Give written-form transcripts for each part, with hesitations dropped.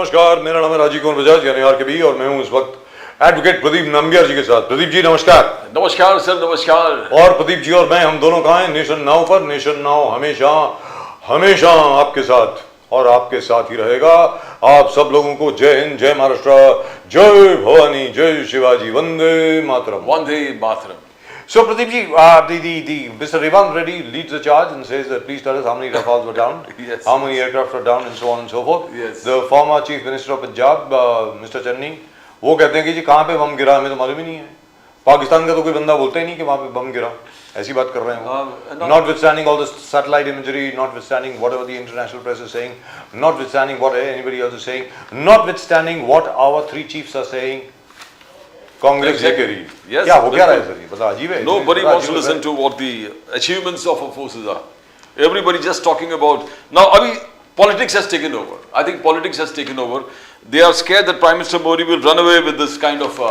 नमस्कार, मेरा नाम है राजीव कुमार बजाज यानी आरकेबी और मैं हूं इस वक्त एडवोकेट प्रदीप नंबियार जी के साथ। प्रदीप जी नमस्कार। नमस्कार सर, नमस्कार। और प्रदीप जी और मैं हम दोनों कहाँ हैं? नेशन नाउ पर। नेशन नाउ हमेशा हमेशा आपके साथ और आपके साथ ही रहेगा। आप सब लोगों को जय हिंद, जय महाराष्ट्र, जय भवानी, जय Shivaji, Vande Mataram. Vande Mataram. So Pradeep ji, Mr. Revant Reddy leads the charge and says that please tell us how many Rafales were downed, Yes. how many aircraft were downed and so on and so forth. Yes. The former Chief Minister of Punjab, Mr. Channi, वो कहते हैं कि जी कहाँ पे बम गिरा हमें तो मालूम ही नहीं है। पाकिस्तान का तो कोई बंदा बोलता ही नहीं कि वहाँ पे बम गिरा, ऐसी बात कर रहे हैं। Notwithstanding all the satellite imagery, notwithstanding whatever the international press is saying, notwithstanding what anybody else is saying, notwithstanding what our three chiefs are saying, Congress ये कह रही है। Yes, क्या हो क्या रहा है सर? ये बता, अजीब है। Nobody wants to listen to what the achievements of our forces are. Everybody just talking about now. Abhi politics has taken over. I think politics has taken over. They are scared that Prime Minister Modi will run away with this kind of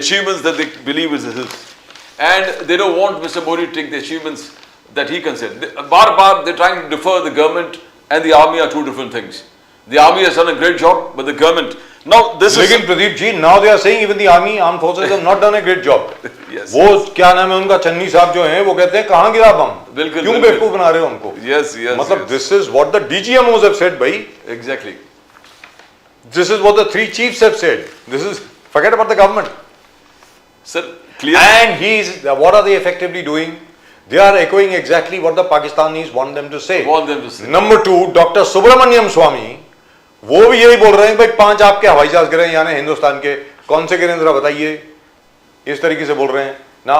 achievements that they believe is his, and they don't want Mr. Modi to take the achievements that he considers. Bar they're trying to defer the government and the army are two different things. The army has done a great job, but the government now this is. लेकिन Pradeep ji, now they are saying even the army, armed forces have not done a great job. Yes. वो क्या नाम है उनका, चन्नी साहब जो हैं, वो कहते हैं कहाँ गिरा बम? बिल्कुल, क्यों बेवकूफ बना रहे हो हमको? Yes, yes. मतलब yes. this is what the DGMOs have said, भाई. Exactly. This is what the three chiefs have said. This is, forget about the government. Sir, clear. And what are they effectively doing? They are echoing exactly what the Pakistanis want them to say. Want them to say. Number two, Dr. Subramaniam Swamy, वो भी यही बोल रहे हैं भाई 5 आपके हवाई जहाज गिरे यानी हिंदुस्तान के, कौन से गिरे जरा बताइए, इस तरीके से बोल रहे हैं ना।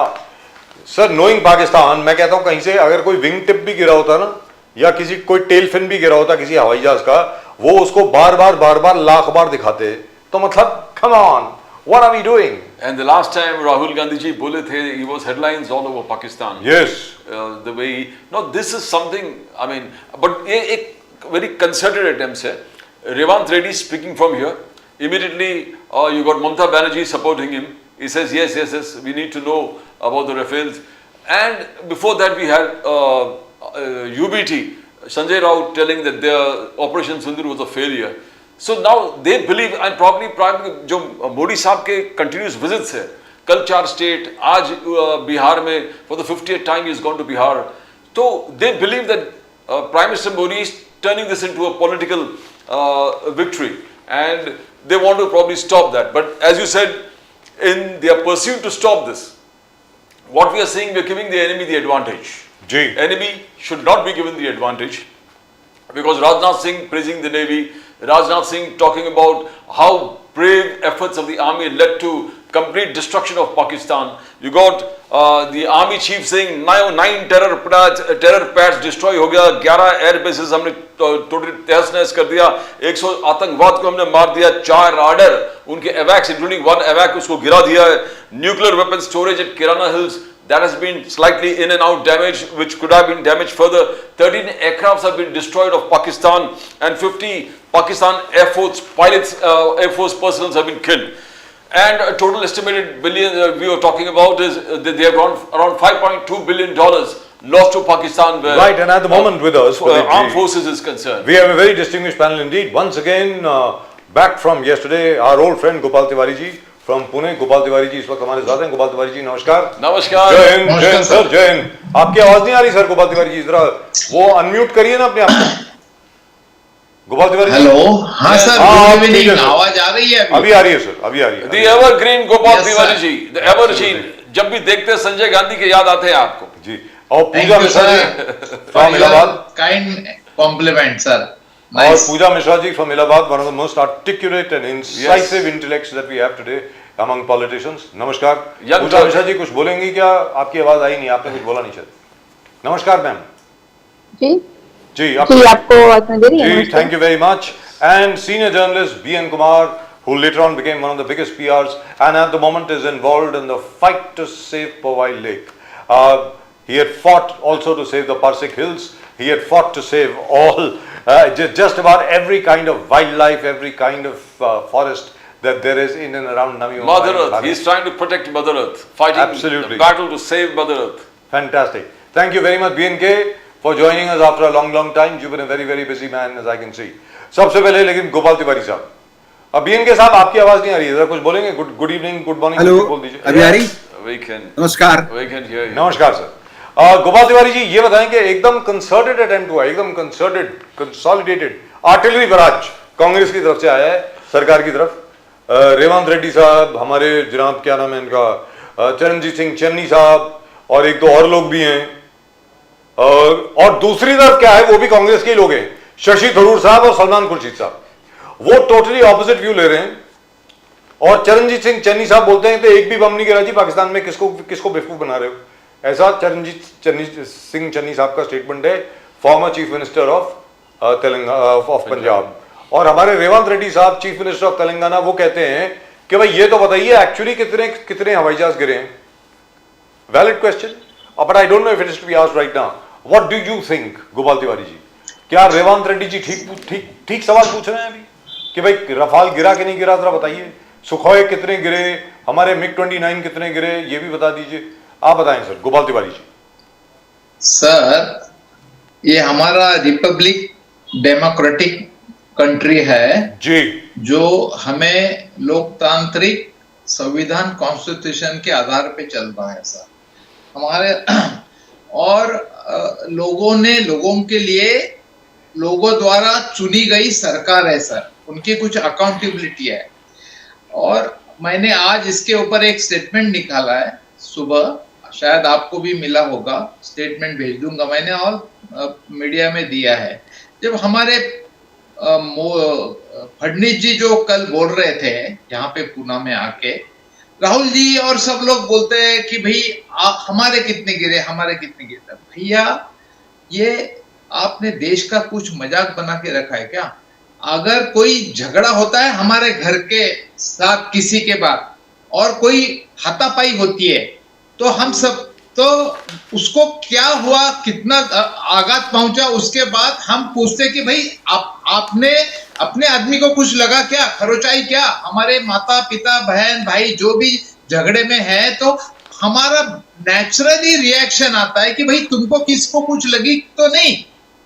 सर नोइंग पाकिस्तान, मैं कहता हूं कहीं से अगर कोई विंग टिप भी गिरा होता ना, या किसी कोई टेल फिन भी गिरा होता किसी हवाई जहाज का, वो उसको बार बार लाख बार दिखाते, तो मतलब come on, what are we doing? And the last time Rahul Gandhi ji बोले थे, he was headlines all over Pakistan. Yes. The way he, now this is something, I mean, but एक very concerted attempt है. Revant Reddy speaking from here. Immediately you got Mamata Banerjee supporting him. He says yes, we need to know about the Rafales. And before that we had UBT, Sanjay Rao telling that their Operation Sindoor was a failure. So now they believe, and probably जो मोदी साहब के continuous visits है, कल 4 state, आज बिहार में for the 50th time he has gone to Bihar. So they believe that Prime Minister Modi is turning this into a political victory, and they want to probably stop that. But as you said, in their pursuit to stop this, what we are saying, we are giving the enemy the advantage. Ji. Enemy should not be given the advantage, because Rajnath Singh praising the Navy, Rajnath Singh talking about how brave efforts of the army led to complete destruction of Pakistan. You got the army chief saying 9 terror pads destroy हो गया, 11 air bases हमने totally तहस नहस कर दिया, 100 आतंकवाद को हमने मार दिया, 4 radar उनके AWACS including 1 AWAC उसको गिरा दिया है, nuclear weapon storage at Kirana Hills that has been slightly in and out damaged, which could have been damaged further. 13 aircrafts have been destroyed of Pakistan, and 50 Pakistan Air Force pilots, Air Force personnel have been killed. And a total estimated billion we are talking about is that they have around $5.2 billion lost to Pakistan. Where, right, and at the moment with us, armed forces is concerned. We have a very distinguished panel indeed. Once again, back from yesterday, our old friend Gopal Tiwari ji from Pune. Gopal Tiwari ji इस वक्त हमारे साथ हैं. Gopal Tiwari ji नमस्कार. नमस्कार. जय Hind sir, जय हिंद. आपकी आवाज नहीं आ रही सर गोपाल तिवारी जी, जरा वो अनम्यूट करिए ना अपने आप को. गोपाल तिवारी. हेलो. हाँ सर, आवाज आ रही है? अभी आ रही है सर, अभी आ रही है. The evergreen Gopal Tiwari ji, the evergreen. जब भी देखते हैं संजय गांधी के याद आते हैं आपको. जी. और पूजा मिश्रा जी from Allahabad. Kind compliment sir. और पूजा मिश्रा जी from Allahabad, one of the most articulate and incisive intellects that we have today among politicians. नमस्कार. पूजा मिश्रा जी कुछ बोलेंगी क्या? आपकी आवाज आई नहीं, आपने कुछ बोला नहीं शायद. नमस्कार मैम. जी जी आपको आवाज सुनाई दे रही है? जी, thank you very much. And senior journalist B.N. Kumar, who later on became one of the biggest PRs and at the moment is involved in the fight to save Powai Lake. He had fought also to save the Parsik Hills. He had fought to save all, just about every kind of wildlife, every kind of forest that there is in and around Navi Mumbai. Mother Earth. He is trying to protect Mother Earth, fighting the battle to save Mother Earth. Fantastic. Thank you very much, B.N.K. for joining us after a long time. You've been a very busy man, as I can see. सबसे पहले लेकिन गोपाल तिवारी साहब, अभी के साहब आपकी आवाज नहीं आ रही है, जरा कुछ बोलेंगे? Good evening, good morning hello, बोल दीजिए। अभी आ रही? We can, नमस्कार। we can hear you. नमस्कार सर। गोपाल तिवारी जी ये बताएं कि एकदम कंसर्टेड अटेम्प्ट हुआ, एकदम concerted consolidated artillery barrage Congress की तरफ से आया है सरकार की तरफ। रेवंत रेड्डी साहब, हमारे जनाब क्या नाम है इनका, चरणजीत सिंह चन्नी साहब और एक दो और लोग भी हैं, और दूसरी तरफ क्या है, वो भी कांग्रेस के ही लोग हैं, शशि थरूर साहब और सलमान खुर्शीद साहब। वो टोटली ऑपोजिट व्यू ले रहे हैं और चरणजीत सिंह चन्नी साहब बोलते हैं कि एक भी बम नहीं गिरा जी पाकिस्तान में, किसको बेवकूफ बना रहे हो। ऐसा चरणजीत सिंह चन्नी साहब का स्टेटमेंट है, former chief minister of Telangana of Punjab. और हमारे रेवंत रेड्डी साहब चीफ मिनिस्टर ऑफ तेलंगाना, वो कहते हैं कि भाई ये तो बताइए एक्चुअली कितने हवाई जहाज गिरे हैं। Valid question, but I don't know if it is to be asked right now. What do you think Gopal Tiwari ji, क्या रेवंत रेड्डी जी ठीक सवाल पूछ रहे हैं अभी कि भाई रफाल गिरा कि नहीं गिरा, जरा बताइए। सुखोई कितने गिरे, हमारे मिग 29 कितने गिरे, ये भी बता दीजिए। आप बताएं सर, गोपाल तिवारी जी। सर, ये हमारा रिपब्लिक डेमोक्रेटिक कंट्री है जी, जो हमें लोकतांत्रिक संविधान कॉन्स्टिट्यूशन के आधार पे चल रहा है सर। हमारे और लोगों के लिए लोगों द्वारा चुनी गई सरकार है सर, उनकी कुछ अकाउंटेबिलिटी है। और मैंने आज इसके ऊपर एक स्टेटमेंट निकाला है सुबह, शायद आपको भी मिला होगा, स्टेटमेंट भेज दूंगा मैंने और मीडिया में दिया है। जब हमारे फडणवीस जी जो कल बोल रहे थे यहाँ पे पूना में आके, राहुल जी और सब लोग बोलते हैं कि भाई हमारे कितने गिरे, हमारे कितने गिरे। भैया, ये आपने देश का कुछ मजाक बना के रखा है क्या? अगर कोई झगड़ा होता है हमारे घर के साथ किसी के बाद और कोई हाथापाई होती है तो हम सब तो उसको क्या हुआ, कितना आघात पहुंचा, उसके बाद हम पूछते कि भाई आपने अपने आदमी को कुछ लगा क्या, खरोचाई क्या? हमारे माता पिता बहन भाई जो भी झगड़े में है तो हमारा नेचुरली रिएक्शन आता है कि भाई तुमको किसको कुछ लगी तो नहीं,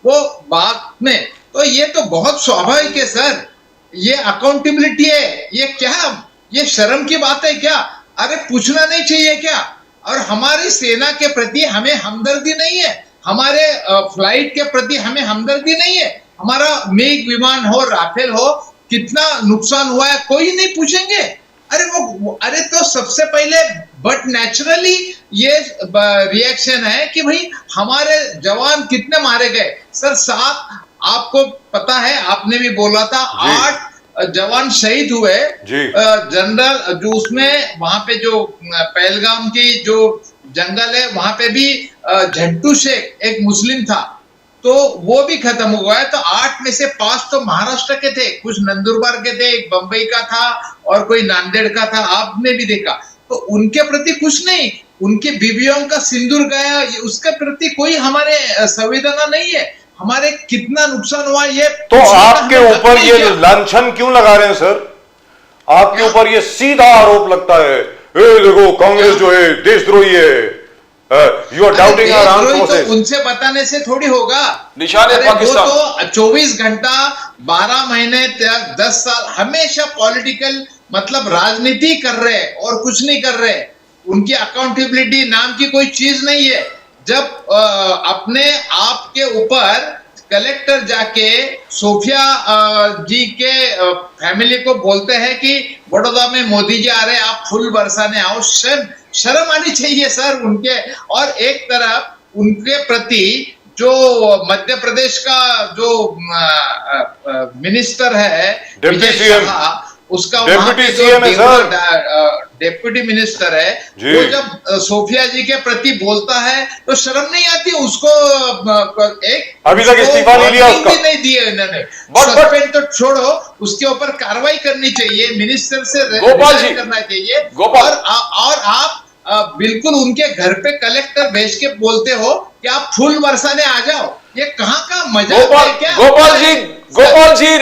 वो बात में। तो ये तो बहुत स्वाभाविक है सर, ये अकाउंटेबिलिटी है। ये क्या, ये शर्म की बात है क्या? अरे पूछना नहीं चाहिए क्या? और हमारी सेना के प्रति हमें हमदर्दी नहीं है, हमारे फ्लाइट के प्रति हमें हमदर्दी नहीं है। हमारा मिग विमान हो, राफेल हो, कितना नुकसान हुआ है कोई नहीं पूछेंगे। अरे तो सबसे पहले बट नेचुरली ये रिएक्शन है कि भाई हमारे जवान कितने मारे गए सर। 7, आपको पता है, आपने भी बोला था, 8 जवान शहीद हुए। जनरल जो उसमें वहां पे जो पहलगाम की जो जंगल है वहां पे भी झंटू शेख एक मुस्लिम था, तो वो भी खत्म हुआ है। तो 8 में से 5 तो महाराष्ट्र के थे, कुछ नंदुरबार के थे, एक बंबई का था और कोई नांदेड़ का था, आपने भी देखा। तो उनके प्रति कुछ नहीं, उनके बीवियों का सिंदूर गया, उसके प्रति कोई हमारे संवेदना नहीं है। हमारे कितना नुकसान हुआ ये तो आपके ऊपर ये लांछन क्यों लगा रहे हैं सर? आपके ऊपर ये सीधा आरोप लगता है, देखो कांग्रेस जो है देशद्रोही है, you are doubting our armed forces. उनसे बताने से थोड़ी होगा। निशान है पाकिस्तान। तो 24 घंटा 12 महीने 10 साल हमेशा पॉलिटिकल मतलब राजनीति कर रहे हैं और कुछ नहीं कर रहे। उनकी अकाउंटेबिलिटी नाम की कोई चीज नहीं है। जब अपने आप के ऊपर कलेक्टर जाके सोफिया जी के फैमिली को बोलते हैं कि बड़ौदा में मोदी जी आ रहे हैं, आप फूल बरसाने आओ, शर्म आनी चाहिए सर उनके। और एक तरफ उनके प्रति जो मध्य प्रदेश का जो मिनिस्टर है, डिप्टी सीएम, उसका डेप्यूटी सीएम है सर, डेप्यूटी मिनिस्टर है, वो जब सोफिया जी के प्रति बोलता है तो शर्म नहीं आती उसको? एक अभी तक इस्तीफा नहीं लिया उसका, नहीं दिया इन्होंने। सस्पेंड तो छोड़ो, उसके ऊपर कार्रवाई करनी चाहिए, मिनिस्टर से गोपाल जी करना चाहिए। गोपाल, और आप बिल्कुल उनके घर पे कलेक्टर भेज के बोलते हो कि आप फूल बरसाने आ जाओ। ये कहाँ का मजाक है क्या? गोपाल जी,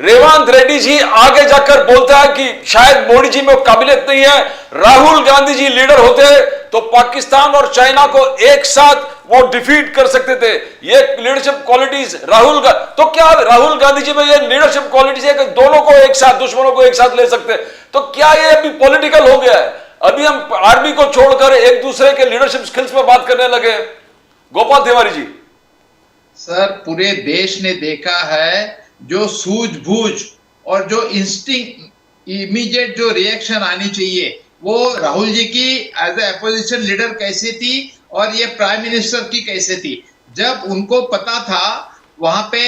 रेवंत रेड्डी जी आगे जाकर बोलता है कि शायद मोदी जी में काबिलियत नहीं है, राहुल गांधी जी लीडर होते तो पाकिस्तान और चाइना को एक साथ वो डिफीट कर सकते थे। ये लीडरशिप क्वालिटीज तो क्या राहुल गांधी जी में ये लीडरशिप क्वालिटीज है कि दोनों को एक साथ, दुश्मनों को एक साथ ले सकते हैं? तो क्या ये अभी पॉलिटिकल हो गया है? अभी हम आर्मी को छोड़कर एक दूसरे के लीडरशिप स्किल्स पे बात करने लगे। गोपाल तिवारी जी, सर पूरे देश ने देखा है जो सूझबूझ और जो इंस्टिंक्ट इमीडिएट जो रिएक्शन आनी चाहिए वो राहुल जी की एज ए अपोजिशन लीडर कैसे थी और ये प्राइम मिनिस्टर की कैसे थी। जब उनको पता था वहां पे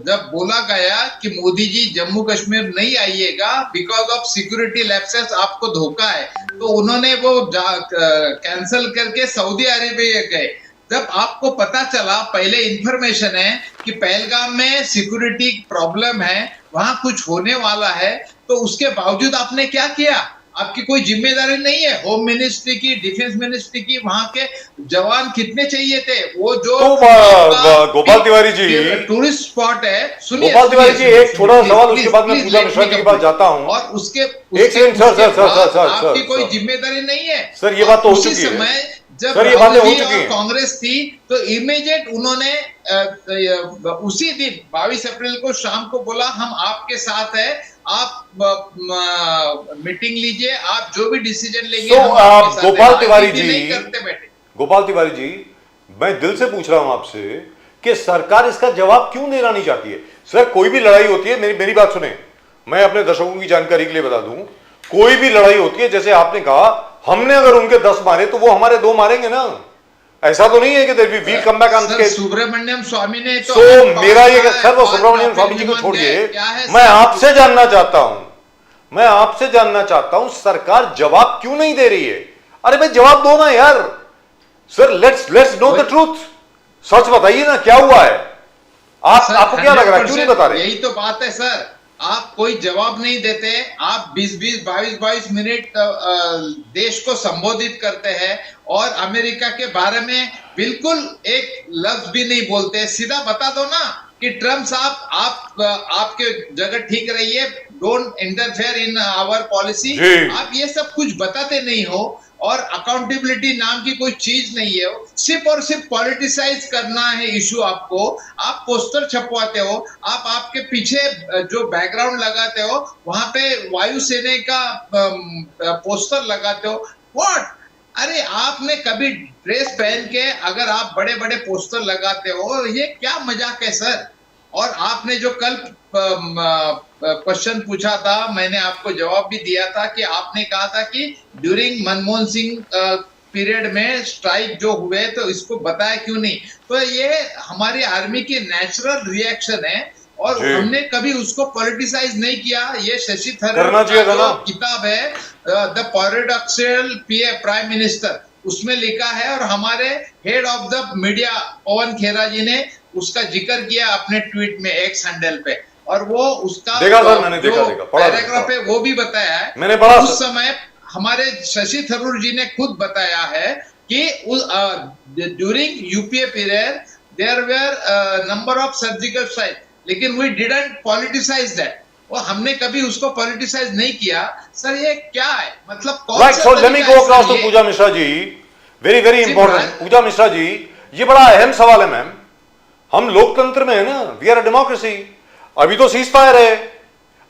जब बोला गया कि मोदी जी जम्मू कश्मीर नहीं आइएगा बिकॉज ऑफ सिक्योरिटी लैप्सेस, आपको धोखा है, तो उन्होंने वो कैंसिल करके सऊदी अरेबिया गए। जब आपको पता चला, पहले इंफॉर्मेशन है कि पहलगाम में सिक्योरिटी प्रॉब्लम है, वहां कुछ होने वाला है, तो उसके बावजूद आपने क्या किया? आपकी कोई जिम्मेदारी नहीं है? होम मिनिस्ट्री की, डिफेंस मिनिस्ट्री की, वहां के जवान कितने चाहिए थे? वो जो तो गोपाल तिवारी जी, टूरिस्ट स्पॉट है, सुनिए गोपाल तिवारी जी, एक छोटा सवाल, उसके बाद मैं पूजा मिश्रा जी के पास जाता हूं। और उसके एक सेकंड सर, आपकी कोई जिम्मेदारी नहीं है सर, ये बात तो हो चुकी है जब सर, ये बातें हो चुकी हैं। कांग्रेस थी तो इमीडिएट उन्होंने उसी दिन 22 अप्रैल को शाम को बोला हम आपके साथ है, आप मीटिंग लीजिए, आप जो भी डिसीजन लेंगे हम आपके साथ गोपाल तिवारी हैं। जी, नहीं करते बैठे। गोपाल तिवारी जी, मैं दिल से पूछ रहा हूं आपसे कि सरकार इसका जवाब क्यों देना नहीं चाहती है? सर कोई भी लड़ाई होती है, मेरी बात सुने, मैं अपने दर्शकों की जानकारी के लिए बता दूं, कोई भी लड़ाई होती है, जैसे आपने कहा हमने अगर उनके 10 मारे तो वो हमारे 2 मारेंगे ना। ऐसा तो नहीं है कि we come back on stage. Subramanian Swamy ने तो मेरा ये सर, वो सुब्रमण्यम स्वामी जी को छोड़िए, मैं आपसे जानना चाहता हूं सरकार जवाब क्यों नहीं दे रही है? अरे भाई जवाब दो ना यार sir, let's know the truth. सच बताइए ना क्या हुआ है। आपको क्या लग रहा है, क्यों नहीं बता रहे? यही तो बात है सर, आप कोई जवाब नहीं देते, आप 20-20, 22-22 मिनट देश को संबोधित करते हैं और अमेरिका के बारे में बिल्कुल एक लफ्ज भी नहीं बोलते। सीधा बता दो ना कि ट्रम्प साहब आपके जगह ठीक रहिए, don't interfere in our policy. आप ये सब कुछ बताते नहीं हो और अकाउंटेबिलिटी नाम की कोई चीज नहीं है। सिर्फ और सिर्फ पॉलिटिसाइज करना है इशू आपको। आप पोस्टर छपवाते हो, आप आपके पीछे जो बैकग्राउंड लगाते हो वहां पे वायुसेना का पोस्टर लगाते हो। व्हाट? अरे आपने कभी ड्रेस पहन के अगर आप बड़े बड़े पोस्टर लगाते हो, ये क्या मजाक है सर? और आपने जो कल क्वेश्चन पूछा था, मैंने आपको जवाब भी दिया था कि आपने कहा था कि ड्यूरिंग मनमोहन सिंह पीरियड में स्ट्राइक जो हुए तो इसको बताया क्यों नहीं? तो ये हमारी आर्मी की नेचुरल रिएक्शन है और हमने कभी उसको पॉलिटिसाइज नहीं किया। ये शशि थरूर का किताब है द पैराडॉक्सल प्राइम मिनिस्टर, उसमें लिखा है और हमारे हेड ऑफ द मीडिया पवन खेरा जी ने उसका जिक्र किया अपने ट्वीट में, एक्स हैंडल पे, और वो उसका पैराग्राफ है वो भी बताया है। मैंने पढ़ा। उस समय हमारे शशि थरूर जी ने खुद बताया है कि during UPA period there were number of surgical strike, लेकिन वी डिडंट पॉलिटिसाइज दैट। और हमने कभी उसको पॉलिटिसाइज नहीं किया। सर ये क्या है, मतलब right? So let me go across to Pooja Mishra ji, very important. Pooja Mishra ji, ये बड़ा अहम सवाल है मैम। हम लोकतंत्र में है ना, वी आर अ डेमोक्रेसी। अभी तो सीज फायर है,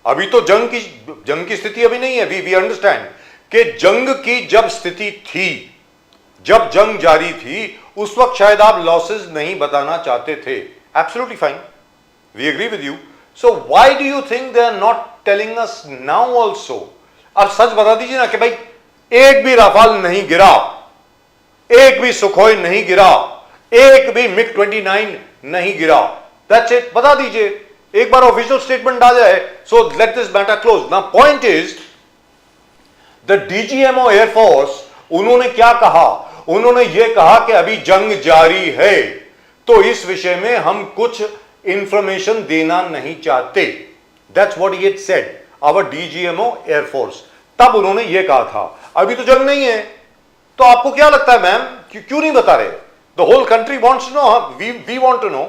अभी तो जंग की स्थिति अभी नहीं है। वी अंडरस्टैंड कि जंग की जब स्थिति थी, जब जंग जारी थी, उस वक्त शायद आप लॉसेस नहीं बताना चाहते थे। Absolutely fine, we agree with you. So why do you think they are not telling us now also? अब सच बता दीजिए ना कि भाई एक भी राफाल नहीं गिरा, एक भी सुखोई नहीं गिरा, एक भी मिग 29 नहीं गिरा। दैट्स इट, बता दीजिए, एक बार ऑफिशियल स्टेटमेंट आ जाए। So let this matter close. Now point is the DGMO air force, उन्होंने क्या कहा? उन्होंने यह कहा कि अभी जंग जारी है तो इस विषय में हम कुछ इंफॉर्मेशन देना नहीं चाहते। That's what he said, our DGMO air force. तब उन्होंने यह कहा था। अभी तो जंग नहीं है, तो आपको क्या लगता है मैम, क्यों नहीं बता रहे? The whole country wants to know, we want to know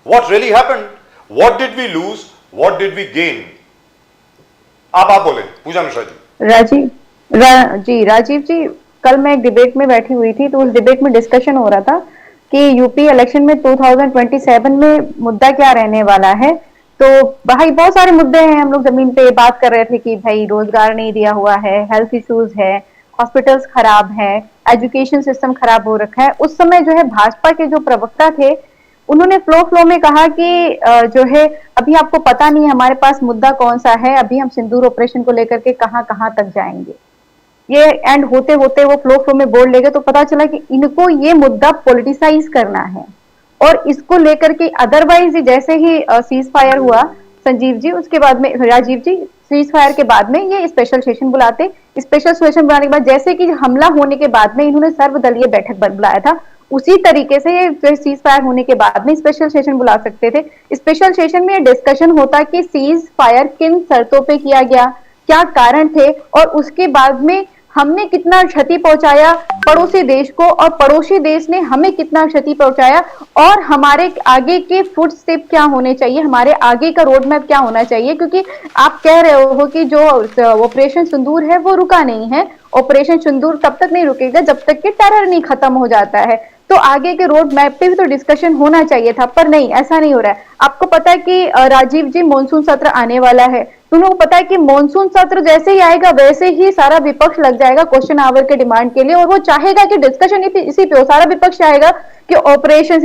what really happened, what did we lose, what did we gain. आप बोले पूजा मिश्रा जी। राजीव जी, कल मैं एक डिबेट में बैठी हुई थी तो उस डिबेट में डिस्कशन हो रहा था कि यूपी इलेक्शन में 2027 में मुद्दा क्या रहने वाला है। तो भाई बहुत सारे मुद्दे हैं, हम लोग जमीन पे बात कर रहे थे कि भाई रोजगार नहीं दिया हुआ है, हेल्थ इश्यूज है, हॉस्पिटल्स खराब है, एजुकेशन सिस्टम खराब हो रखा है। उस समय जो है भाजपा के जो प्रवक्ता थे उन्होंने फ्लो में कहा कि जो है अभी आपको पता नहीं हमारे पास मुद्दा कौन सा है, अभी हम सिंदूर ऑपरेशन को लेकर के कहां कहां तक जाएंगे। ये एंड होते होते वो फ्लो में बोल ले गए, तो पता चला कि इनको ये मुद्दा पॉलिटिसाइज करना है और इसको लेकर के अदरवाइज जैसे ही सीज फायर हुआ संजीव जी, उसके बाद में राजीव जी, सीज फायर के बाद में ये स्पेशल सेशन बुलाते। स्पेशल सेशन बुलाने के बाद जैसे कि हमला होने के बाद में इन्होंने सर्वदलीय बैठक बुलाया था, उसी तरीके से ये सीज फायर होने के बाद में स्पेशल सेशन बुला सकते थे। स्पेशल सेशन में डिस्कशन होता कि सीज फायर किन शर्तों पे किया गया, क्या कारण थे, और उसके बाद में हमने कितना क्षति पहुंचाया पड़ोसी देश को और पड़ोसी देश ने हमें कितना क्षति पहुंचाया, और हमारे आगे के फुट स्टेप क्या होने चाहिए, हमारे आगे का रोड मैप क्या होना चाहिए। क्योंकि आप कह रहे हो कि जो ऑपरेशन सिंदूर है वो रुका नहीं है, ऑपरेशन सिंदूर तब तक नहीं रुकेगा जब तक कि टेरर नहीं खत्म हो जाता है। तो आगे के रोड मैप पे भी तो डिस्कशन होना चाहिए था, पर नहीं, ऐसा नहीं हो रहा है। आपको पता है कि राजीव जी मॉनसून सत्र आने वाला है, तो उनको पता है कि मॉनसून सत्र जैसे ही आएगा वैसे ही सारा विपक्ष लग जाएगा क्वेश्चन आवर के डिमांड के लिए, और वो चाहेगा कि डिस्कशन इसी पे हो। सारा विपक्ष चाहेगा कि ऑपरेशन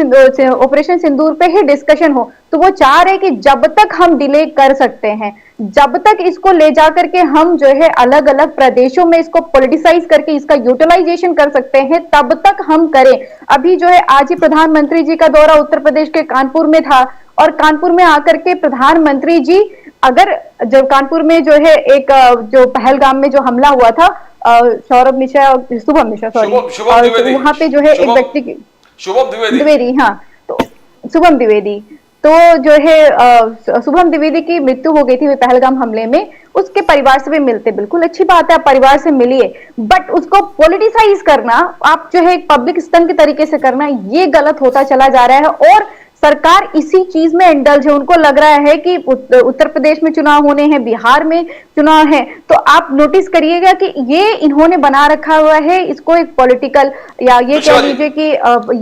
सिंदूर पे ही डिस्कशन हो। तो वो चाह रहे कि जब तक हम डिले कर सकते हैं, जब तक इसको ले जाकर के हम जो है अलग अलग प्रदेशों में इसको पॉलिटिसाइज करके इसका यूटिलाइजेशन कर सकते हैं, तब तक हम करें। अभी जो है आज ही प्रधानमंत्री जी का दौरा उत्तर प्रदेश के कानपुर में था, और कानपुर में आकर के प्रधानमंत्री जी, अगर जो कानपुर में जो है एक जो पहलगाम में जो हमला हुआ था, सौरभ मिश्रा, शुभम मिश्रा, सॉरी, वहां पे जो है एक व्यक्ति की शुभम द्विवेदी, हाँ, तो शुभम द्विवेदी, तो जो है शुभम द्विवेदी की मृत्यु हो गई थी पहलगाम हमले में। उसके परिवार से भी मिलते, बिल्कुल अच्छी बात है, आप परिवार से मिलिए, बट उसको पॉलिटिसाइज करना, आप जो है एक पब्लिक स्टंट के तरीके से करना, ये गलत होता चला जा रहा है। और सरकार इसी चीज में इंडल्ज है। उनको लग रहा है कि उत्तर प्रदेश में चुनाव होने हैं, बिहार में चुनाव है, तो आप नोटिस करिएगा कि ये इन्होंने बना रखा हुआ है इसको एक पॉलिटिकल, या ये कह लीजिए कि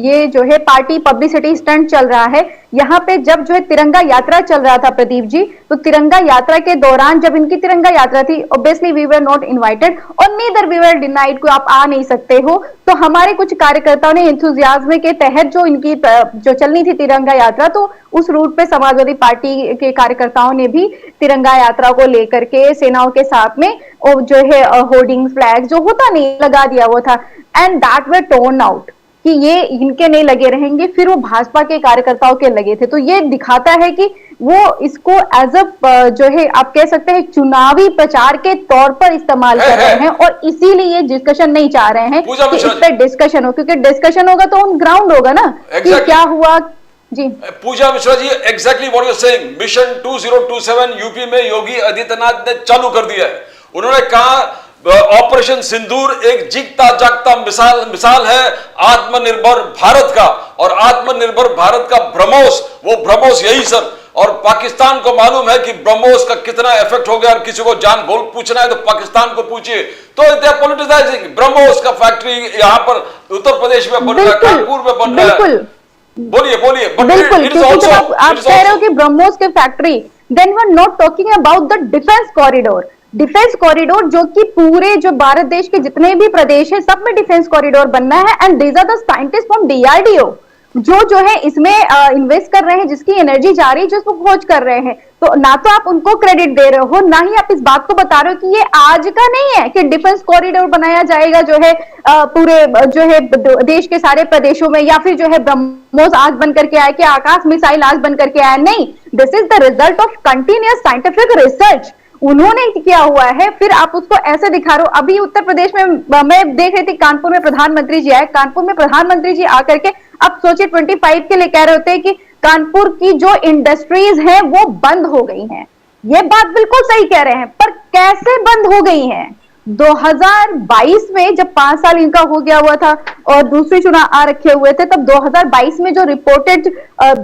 ये जो है पार्टी पब्लिसिटी स्टंट चल रहा है। यहाँ पे जब जो है तिरंगा यात्रा चल रहा था प्रदीप जी, तो तिरंगा यात्रा के दौरान जब इनकी तिरंगा यात्रा थी, obviously we were not invited और नीदर वी वर डिनाइड, को आप आ नहीं सकते हो। तो हमारे कुछ कार्यकर्ताओं ने एंथुसियाज्म के तहत जो इनकी जो चलनी थी तिरंगा यात्रा, तो उस रूट पे समाजवादी पार्टी के कार्यकर्ताओं ने भी तिरंगा यात्रा को लेकर के सेनाओं के साथ में और जो है होर्डिंग फ्लैग जो होता नहीं लगा दिया वो था, and that were torn out कि ये इनके नहीं लगे रहेंगे, फिर वो भाजपा के कार्यकर्ताओं के लगे थे। तो ये दिखाता है कि वो इसको एज अ जो है आप कह सकते हैं चुनावी प्रचार के तौर पर इस्तेमाल कर रहे हैं, और इसीलिए डिस्कशन नहीं चाह रहे हैं कि इस पर डिस्कशन हो, क्योंकि डिस्कशन होगा तो ऑन ग्राउंड होगा ना कि क्या हुआ। जी Pooja Mishra ji, exactly what you are saying, mission 2027 UP में योगी आदित्यनाथ ने चालू कर दिया है। उन्होंने कहा ऑपरेशन सिंदूर एक जीता जागता मिसाल है आत्मनिर्भर भारत का, और आत्मनिर्भर भारत का ब्रह्मोस, वो ब्रह्मोस यही सर। और पाकिस्तान को मालूम है कि ब्रह्मोस का कितना इफेक्ट हो गया, और किसी को जान बोल पूछना है तो पाकिस्तान को पूछिए। तो दे आर पॉलिटिसाइजिंग ब्रह्मोस का फैक्ट्री यहाँ पर उत्तर प्रदेश में बन रहा है, कानपुर में बन रहा है। बोलिए बोलिए। बिल्कुल, क्योंकि जब आप कह रहे हो कि ब्रह्मोस के factory, then we are not talking about the defence corridor. Defence corridor जो कि पूरे जो भारत देश के जितने भी प्रदेश हैं सब में डिफेंस कॉरिडोर बनना है, and these are the scientist from DRDO जो है इसमें इन्वेस्ट कर रहे हैं, जिसकी एनर्जी जा रही है, जिसको खोज कर रहे हैं। तो ना तो आप उनको क्रेडिट दे रहे हो, ना ही आप इस बात को बता रहे हो कि ये आज का नहीं है कि डिफेंस कॉरिडोर बनाया जाएगा जो है पूरे जो है देश के सारे प्रदेशों में, या फिर जो है ब्रह्मोस आज बन करके आए कि आकाश मिसाइल आज बन करके आया। नहीं, this is the result of continuous scientific research उन्होंने किया हुआ है, फिर आप उसको ऐसे दिखा रहे हो। अभी उत्तर प्रदेश में मैं देख रही थी, कानपुर में प्रधानमंत्री जी आए, कानपुर में प्रधानमंत्री जी आकर के अब सोचिए 25 के लिए कह रहे होते हैं कि कानपुर की जो इंडस्ट्रीज हैं वो बंद हो गई हैं। ये बात बिल्कुल सही कह रहे हैं, पर कैसे बंद हो गई हैं? 2022 में जब 5 साल इनका हो गया हुआ था और दूसरे चुनाव आ रखे हुए थे, तब 2022 में जो रिपोर्टेड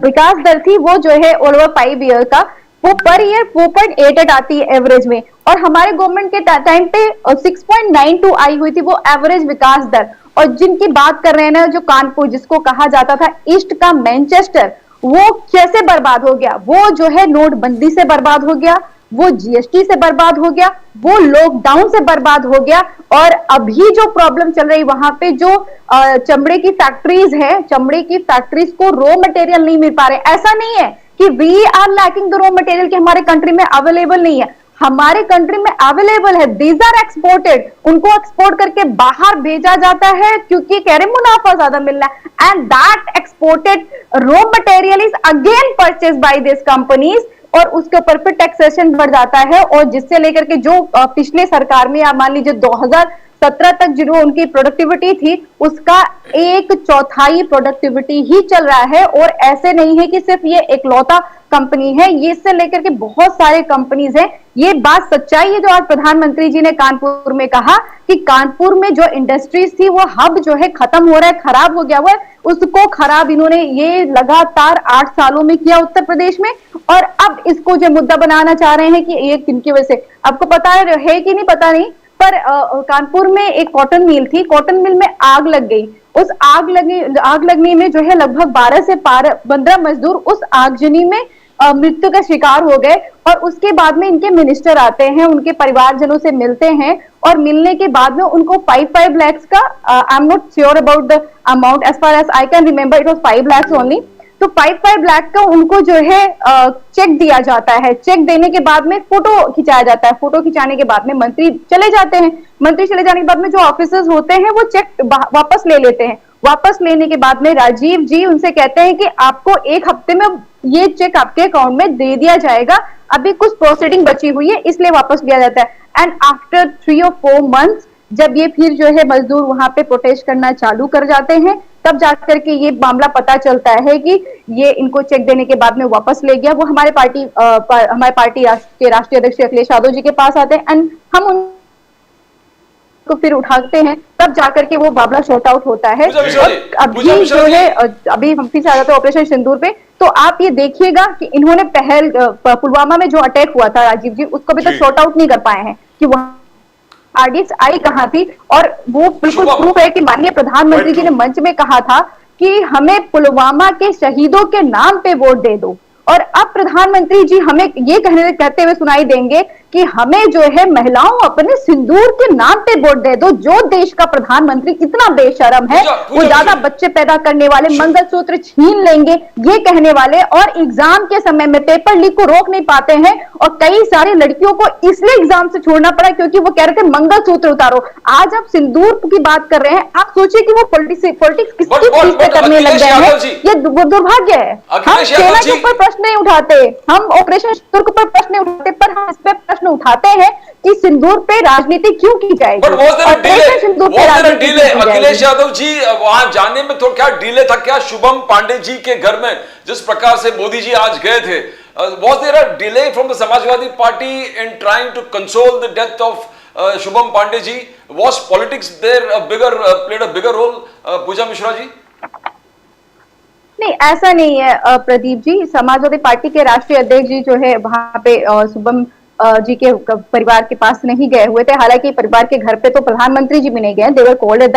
विकास दर थी वो जो है ओवर 5 ईयर का, वो पर ईयर 4.88 आती है एवरेज में, और हमारे गवर्नमेंट के टाइम पे 6.92 आई हुई थी वो एवरेज विकास दर। और जिनकी बात कर रहे हैं ना, जो कानपुर जिसको कहा जाता था ईस्ट का मैनचेस्टर, वो कैसे बर्बाद हो गया? वो जो है नोटबंदी से बर्बाद हो गया, वो जीएसटी से बर्बाद हो गया, वो लॉकडाउन से बर्बाद हो गया। और अभी जो प्रॉब्लम चल रही वहां पे जो चमड़े की फैक्ट्रीज है, चमड़े की फैक्ट्रीज को रॉ मटेरियल नहीं मिल पा रहे। ऐसा नहीं है कि we are lacking the raw material, कि हमारे कंट्री में अवेलेबल नहीं है, हमारे कंट्री में अवेलेबल है। दीज आर एक्सपोर्टेड, उनको एक्सपोर्ट करके बाहर भेजा जाता है क्योंकि कह रहे मुनाफा ज्यादा मिलना है। And that exported raw material is again purchase by this companies, और उसके ऊपर फिर टैक्सेशन बढ़ जाता है। और जिससे लेकर के जो पिछले सरकार में या मान लीजिए 2017 तक जो उनकी प्रोडक्टिविटी थी, उसका 1/4 प्रोडक्टिविटी ही चल रहा है। और ऐसे नहीं है कि सिर्फ ये इकलौता कंपनी है, ये इससे लेकर के बहुत सारे कंपनीज हैं। ये बात सच्चाई है जो आज प्रधानमंत्री जी ने कानपुर में कहा कि कानपुर में जो इंडस्ट्रीज थी वो हब जो है खत्म हो रहा है, खराब हो गया हुआ है। उसको खराब इन्होंने ये लगातार 8 सालों में किया उत्तर प्रदेश में, और अब इसको जो मुद्दा बनाना चाह रहे हैं कि ये किनकी वजह से। आपको पता है कि नहीं पता नहीं, पर कानपुर में एक कॉटन मिल थी, कॉटन मिल में आग लग गई। उस आग लगने में जो है लगभग 12 से 15 मजदूर उस आगजनी में मृत्यु का शिकार हो गए। और उसके बाद में इनके मिनिस्टर आते हैं, उनके परिवारजनों से मिलते हैं, और मिलने के बाद में उनको 5 lakhs का, I am not sure about the amount, as far as I can remember it was 5 lakhs only. तो 5 लाख का उनको जो है चेक दिया जाता है। चेक देने के बाद में फोटो खिंचाया जाता है। फोटो खिंचाने के बाद में मंत्री चले जाते हैं। मंत्री चले जाने के बाद में जो ऑफिसर्स होते हैं वो चेक वापस ले लेते हैं। वापस लेने के बाद में राजीव जी उनसे कहते हैं कि आपको 1 हफ्ते में ये चेक आपके अकाउंट में दे दिया जाएगा, अभी कुछ प्रोसीडिंग बची हुई है इसलिए वापस लिया जाता है। एंड आफ्टर 3 or 4 months जब ये फिर जो है मजदूर वहां पे प्रोटेस्ट करना चालू कर जाते हैं, तब जाकर के ये मामला पता चलता है कि ये इनको चेक देने के बाद में वापस ले गया। वो हमारे पार्टी के राष्ट्रीय अध्यक्ष अखिलेश यादव जी के पास आते हैं, एंड हम उनको फिर उठाते हैं, तब जाकर के वो मामला शॉर्ट आउट होता है। और अभी जो है अभी हम फिर से आ जाते हैं ऑपरेशन सिंदूर पे, तो आप ये देखिएगा कि इन्होंने पहल पुलवामा में जो अटैक हुआ था राजीव जी, उसको अभी तक शॉर्ट आउट नहीं कर पाए हैं कि वहां RDXI कहां थी। और वो बिल्कुल प्रूफ है कि माननीय प्रधानमंत्री जी ने मंच में कहा था कि हमें पुलवामा के शहीदों के नाम पे वोट दे दो, और अब प्रधानमंत्री जी हमें ये कहते हुए सुनाई देंगे कि हमें जो है महिलाओं अपने सिंदूर के नाम पे वोट दे दो। जो देश का प्रधानमंत्री इतना बेशरम है, वो ज्यादा बच्चे पैदा करने वाले, मंगलसूत्र छीन लेंगे ये कहने वाले, और एग्जाम के समय में पेपर लीक को रोक नहीं पाते हैं। और कई सारी लड़कियों को इसलिए एग्जाम से छोड़ना पड़ा क्योंकि वो कह रहे थे मंगलसूत्र उतारो। आज आप सिंदूर की बात कर रहे हैं, आप सोचिए कि वो पॉलिटिक्स किसकी चीज पे करने लग गए हैं। ये दुर्भाग्य है। हम सेना के ऊपर प्रश्न नहीं उठाते, हम ऑपरेशन सिंदूर के ऊपर प्रश्न नहीं उठाते, पर हम इस पे प्रश्न उठाते हैं कि सिंदूर पे राजनीति क्यों की जाएगी। अखिलेश यादव जी वहां जाने में तो क्या डिले था? क्या शुभम पांडे जी के घर में जिस प्रकार से मोदी जी आज गए थे, was there a delay from the Samajwadi Party in trying to console the death of Shubham Pandey ji? Was politics there played a bigger role, Pooja Mishra ji? नहीं, ऐसा नहीं है प्रदीप जी। समाजवादी पार्टी के राष्ट्रीय अध्यक्ष जी जो है वहां पे शुभम जी के परिवार के पास नहीं गए हुए थे। हालांकि परिवार के घर पे तो प्रधानमंत्री जी भी नहीं गए, देवर कॉल्ड एट द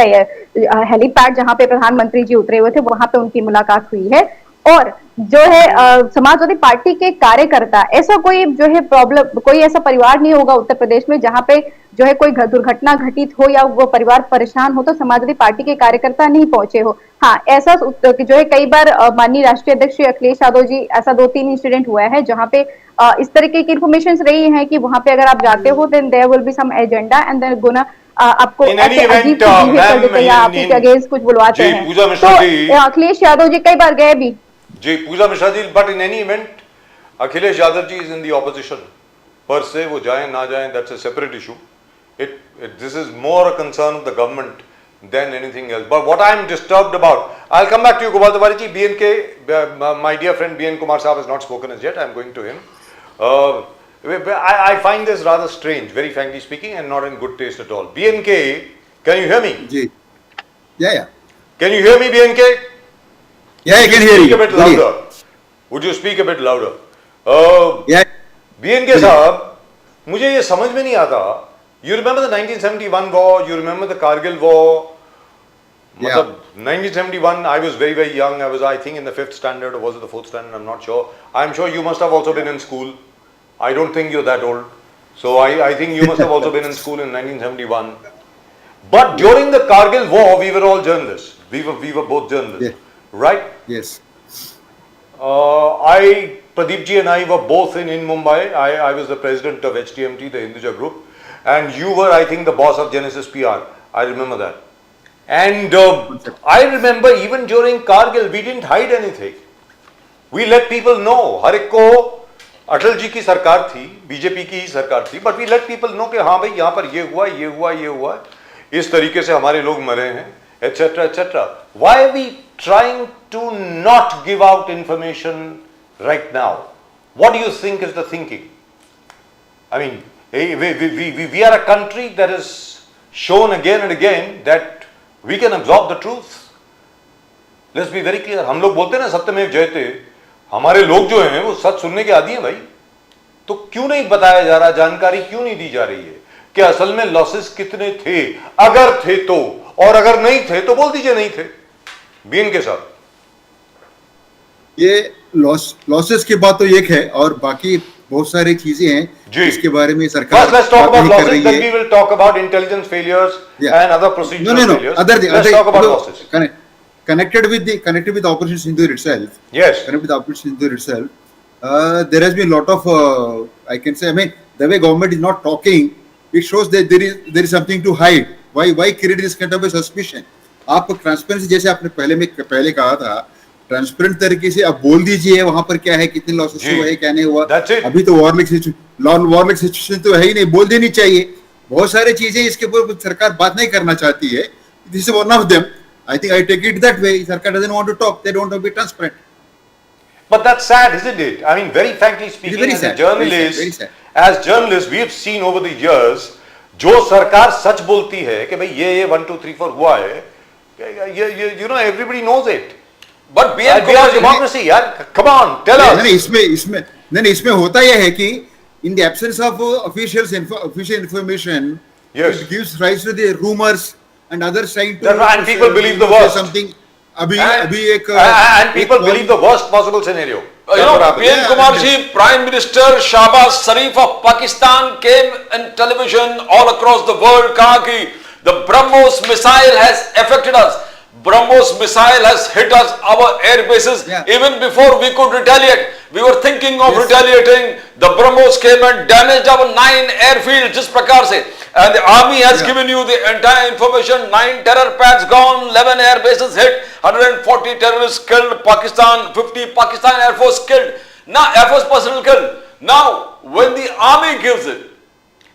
हेलीपैड जहां पे प्रधानमंत्री जी उतरे हुए थे, वहां पे उनकी मुलाकात हुई है। और जो है समाजवादी पार्टी के कार्यकर्ता, ऐसा कोई जो है प्रॉब्लम, कोई ऐसा परिवार नहीं होगा उत्तर प्रदेश में जहां पे जो है कोई दुर्घटना घटित हो या वो परिवार परेशान हो तो समाजवादी पार्टी के कार्यकर्ता नहीं पहुंचे हो। हाँ, ऐसा जो है कई बार माननीय राष्ट्रीय अध्यक्ष अखिलेश यादव जी, ऐसा 2-3 इंसिडेंट हुआ है जहां पे इस तरीके की इन्फॉर्मेशन रही है कि वहां पे अगर आप जाते हो then there will be some agenda and then gonna आपको ऐसे अजीब कर देते हैं या आपके अगेंस्ट कुछ बुलवाते हैं। तो अखिलेश यादव जी कई बार गए भी जी, Pooja Mishra ji, but in any event Akhilesh Yadav ji is in the opposition पर से, वो जाएं ना जाएं that's a separate issue. This is more a concern of the government than anything else. But what I am disturbed about, I'll come back to you, Gopal Tiwari ji. BNK, my dear friend BN Kumar Saab has not spoken as yet. I'm going to him. I find this rather strange, very frankly speaking, and not in good taste at all. BNK, can you hear me? Ji. Yeah. Can you hear me, BNK? Yeah, I can hear you. Speak a bit louder. Would you speak a bit louder? Yeah. BNK साहब, मुझे ये समझ में नहीं आता. You remember the 1971 war, you remember the Kargil war, मतलब 1971 I was very young. I was, I think, in the 5th standard, or was it the 4th standard? I'm not sure. I'm sure you must have also been in school. I don't think you're that old. So I think you must have also been in school in 1971. But during the Kargil war, we were all journalists. We were both journalists, Yeah. right? Yes. Pradeep ji and I were both in Mumbai. I was the president of HTMT, the Hinduja group, and you were, I think, the boss of Genesis PR. I remember that. And I remember even during Kargil, we didn't hide anything. We let people know. हर एक को अटल जी की सरकार थी, BJP की ही सरकार थी, but we let people know कि हाँ भाई यहाँ पर ये हुआ, ये हुआ, ये हुआ, इस तरीके से हमारे लोग मरे हैं, etc. etc. Why are we trying to not give out information right now? What do you think is the thinking? I mean, we are a country that is shown again and again that we can absorb the truth. Let's be very clear. हम लोग बोलते हैं ना सत्यमेव जयते, हमारे लोग जो हैं वो सच सुनने के आदी हैं भाई. तो क्यों नहीं बताया जा रहा, जानकारी क्यों नहीं दी जा रही है कि असल में लॉसेस कितने थे, अगर थे तो, और अगर नहीं थे तो बोल दीजिए नहीं थे. बीएन के साथ ये लॉसेस की बात तो एक है, और बाकी बहुत सारी चीजें हैं जिसके बारे में सरकार let's talk about बात नहीं कर losses, रही then है. we will talk about intelligence failures and other procedural No. failures. Let's talk about losses. Connected with Operation Sindoor itself. Yes. Connected with Operation Sindoor itself. There has been a lot of I can say, I mean, the way government is not talking, it shows that there is something to hide. Why create this kind of a suspicion? आप transparency, जैसे आपने पहले कहा था, transparent तरीके से अब बोल दीजिए वहां पर क्या है, कितने लॉसेस हुए, क्या नहीं हुआ. अभी तो वॉरलिक सिचुएशन तो है ही नहीं, बोल देनी चाहिए. बहुत सारी चीजें इसके ऊपर सरकार बात नहीं करना चाहती है. This is one of them. I think I take it that way. Sarkar doesn't want to talk. They don't want to be transparent. But that's sad, isn't it? I mean, very frankly speaking, very as sad, a journalist, very sad. as journalists, we have seen over the years, जो सरकार सच बोलती है कि भाई ये 1 2 3 4 हुआ है, you know, everybody knows it. But We are democracy, यार. Come on, tell us. नहीं, इसमें होता यह है कि in the absence of official information, Yes. it gives rise to the rumors and others trying to. And people believe the worst. Something. अभी एक And people believe the worst possible scenario. You know, PM Kumar ji, Prime Minister Shahbaz Sharif of Pakistan came on television all across the world, kaha ki the BrahMos missile has affected us. BrahMos missile has hit us, our air bases, even before we could retaliate. We were thinking of retaliating. The BrahMos came and damaged our 9 airfields, जिस प्रकार से. And the army has given you the entire information. 9 terror pads gone, 11 air bases hit, 140 terrorists killed, Pakistan, 50 Pakistan Air Force killed. Now, Air Force personnel killed. Now, when the army gives it,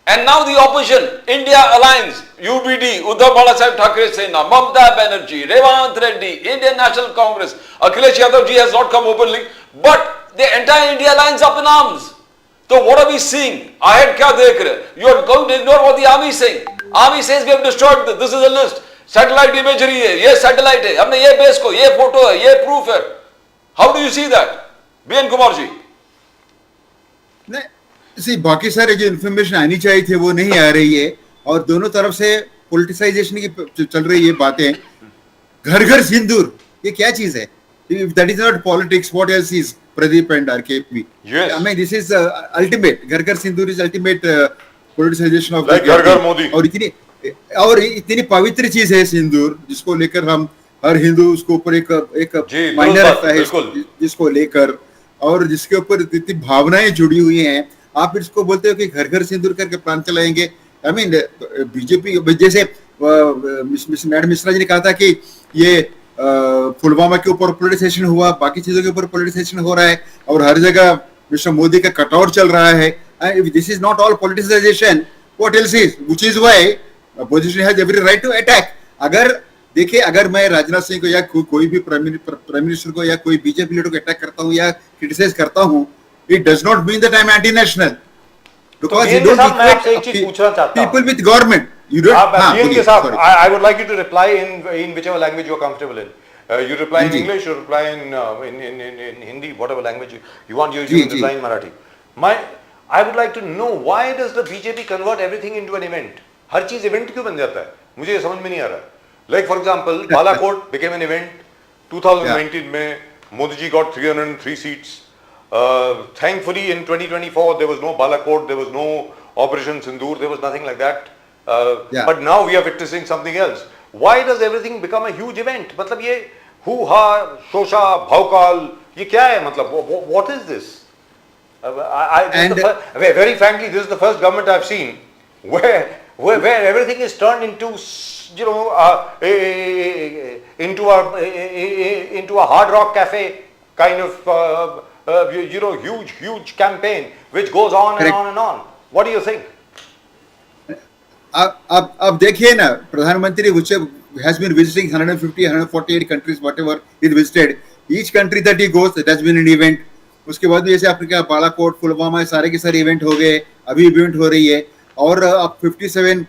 and now the opposition, India Alliance, UBD, Uddhav Balasaheb Thackeray Sena, Mamata Banerjee, Revant Reddy, Indian National Congress, Akhilesh Yadav ji has not come openly, but the entire India Alliance up in arms. So what are we seeing? Ahead kya dekh rahe? You are going to ignore what the army is saying. Army says we have destroyed this. This is a list. Satellite imagery hai, ye satellite hai, humne ye base ko, ye photo hai, ye proof hai. How do you see that? BN Kumar ji. नहीं, बाकी सारे जो information आनी चाहिए थे वो नहीं आ रही है, और दोनों तरफ से पॉलिटिसाइजेशन की चल रही है बातें. घर घर सिंदूर, ये क्या चीज है? That is not politics. What else is Pradeep and RKP? I mean this is ultimate. Ghar ghar sindoor is ultimate politicisation of ghar ghar Modi. और इतनी पवित्र चीज है सिंदूर, जिसको लेकर हम हर हिंदू उसको ऊपर एक मायने रखता है, जिसको लेकर, और जिसके ऊपर इतनी भावनाएं जुड़ी हुई हैं. आप इसको बोलते हो कि घर घर सिंदूर करके प्लान चलाएंगे. आई मीन बीजेपी, जैसे मैडम मिश्रा जी ने कहा था कि ये पुलवामा के ऊपर पॉलिटिसाइजेशन हुआ, बाकी चीजों के ऊपर पॉलिटिसाइजेशन हो रहा है, और हर जगह मिस्टर मोदी का कटआउट चल रहा है. This is not all politicisation. What else is, which is why opposition has every right to attack. अगर देखिए, अगर मैं राजनाथ सिंह को या कोई भी प्राइम मिनिस्टर को या कोई बीजेपी लीडर को अटैक करता हूँ या क्रिटिसाइज करता हूँ, it does not mean that I am anti-national, because you don't equate people with government. You don't. I would like you to reply in whichever language you are comfortable in. You reply in English, you reply in Hindi, whatever language you want. You can reply in Marathi. I would like to know, why does the BJP convert everything into an event? हर चीज event क्यों बन जाता है? मुझे ये समझ में नहीं आ रहा. Like for example, Balakot became an event. 2019 में Modi ji got 303 seats. Thankfully, in 2024 there was no Balakot, there was no Operation Sindoor, there was nothing like that. But now we are witnessing something else. Why does everything become a huge event? मतलब ये hoo-ha, shosha, bhaukal, ये क्या है मतलब? What is this? Very frankly, this is the first government I've seen where everything is turned into, you know, into a hard rock cafe kind of, you know, huge campaign which goes on and on and on. What do you think? अब देखिए ना, प्रधानमंत्री has been visiting 150, 148 countries, whatever he visited. Each country that he goes, it has been an event. उसके बाद भी जैसे आपने कहा बालाकोट, पुलवामा, सारे के सारे इवेंट हो गए, अभी इवेंट हो रही है, और अब 57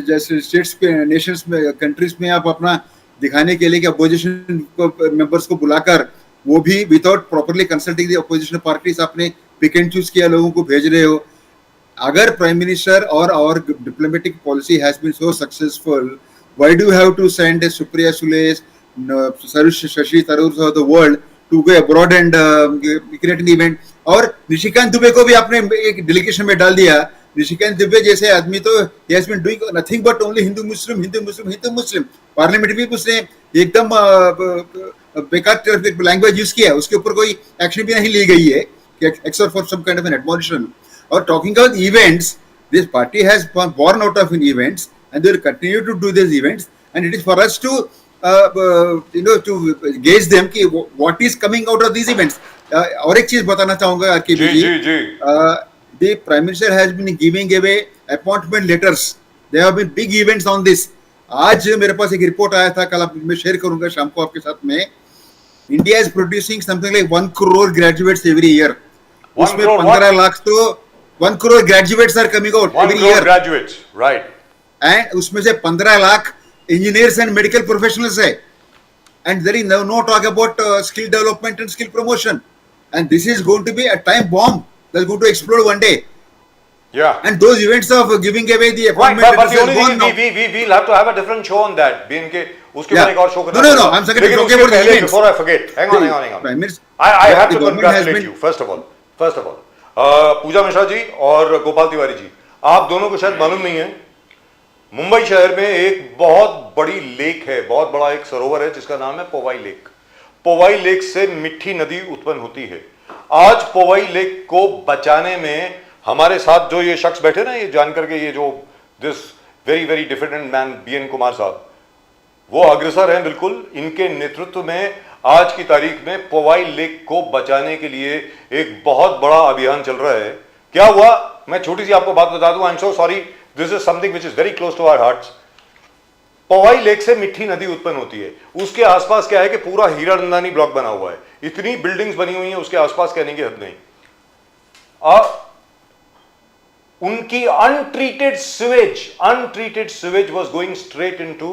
जैसे स्टेट्स नेशंस में कंट्रीज में आप अपना दिखाने के लिए कि अपोजिशन मेंबर्स को बुलाकर वो भी without properly consulting the opposition parties आपने पिक एंड चूज किया, लोगों को भेज रहे हो. अगर प्राइम मिनिस्टर और diplomatic policy has been so successful, why do have to send Supriya Sule, Shashi Tharoor of the world to go abroad and create an event? और निशिकांत दुबे को भी आपने एक डेलीगेशन में डाल दिया. निशिकांत दुबे जैसे आदमी तो he has been doing nothing but only Hindu Muslim. Parliament में उसने एकदम बेकार लैंग्वेज यूज किया, उसके ऊपर कोई एक्शन भी नहीं ली गई है except for some kind of an admonition. और talking about events, this party has born out of events and they will continue to do these events, and it is for us to you know, to gauge them कि what is coming out of these events. और एक चीज बताना चाहूंगा RKB ji, the prime minister has been giving away appointment letters. There have been big events on this. आज मेरे पास एक report आया था, कल मैं शेयर करूंगा शाम को आपके साथ में. India is producing something like 1 crore graduates every year. उसमें 15 लाख तो 1 crore graduates are coming out every year. 1 crore graduates, right? And उसमें से 15 lakh engineers and medical professionals है, and there is no talk about skill development and skill promotion, and this is going to be a time bomb that's going to explode one day. Yeah. And those events of giving away the appointment, right, but the only thing we'll have to have a different show on that. BNK, उसके बाद एक और show करना. No, I'm saying talking about the events. Before I forget, hang on. I have to congratulate you first of all. पूजा मिश्रा जी और गोपाल तिवारी जी, आप दोनों को शायद मालूम नहीं है, मुंबई शहर में एक बहुत बड़ी लेक है, बहुत बड़ा एक सरोवर है जिसका नाम है पोवाई लेक. पोवाई लेक से मिठी नदी उत्पन्न होती है. आज पोवाई लेक को बचाने में हमारे साथ जो ये शख्स बैठे ना, ये जानकर के, ये जो this very very different man BN Kumar साहब, वो अग्रसर हैं बिल्कुल. इनके नेतृत्व में आज की तारीख में पोवाई लेक को बचाने के लिए एक बहुत बड़ा अभियान चल रहा है. क्या हुआ, मैं छोटी सी आपको बात बता दूं. I am so sorry, this is something which is very close to our hearts. Powai lake से मिठी नदी उत्पन्न होती है. उसके आसपास क्या है कि पूरा हीरानंदानी ब्लॉक बना हुआ है, इतनी बिल्डिंग्स बनी हुई हैं उसके आसपास, कहने की हद नहीं. उनकी untreated sewage was going straight into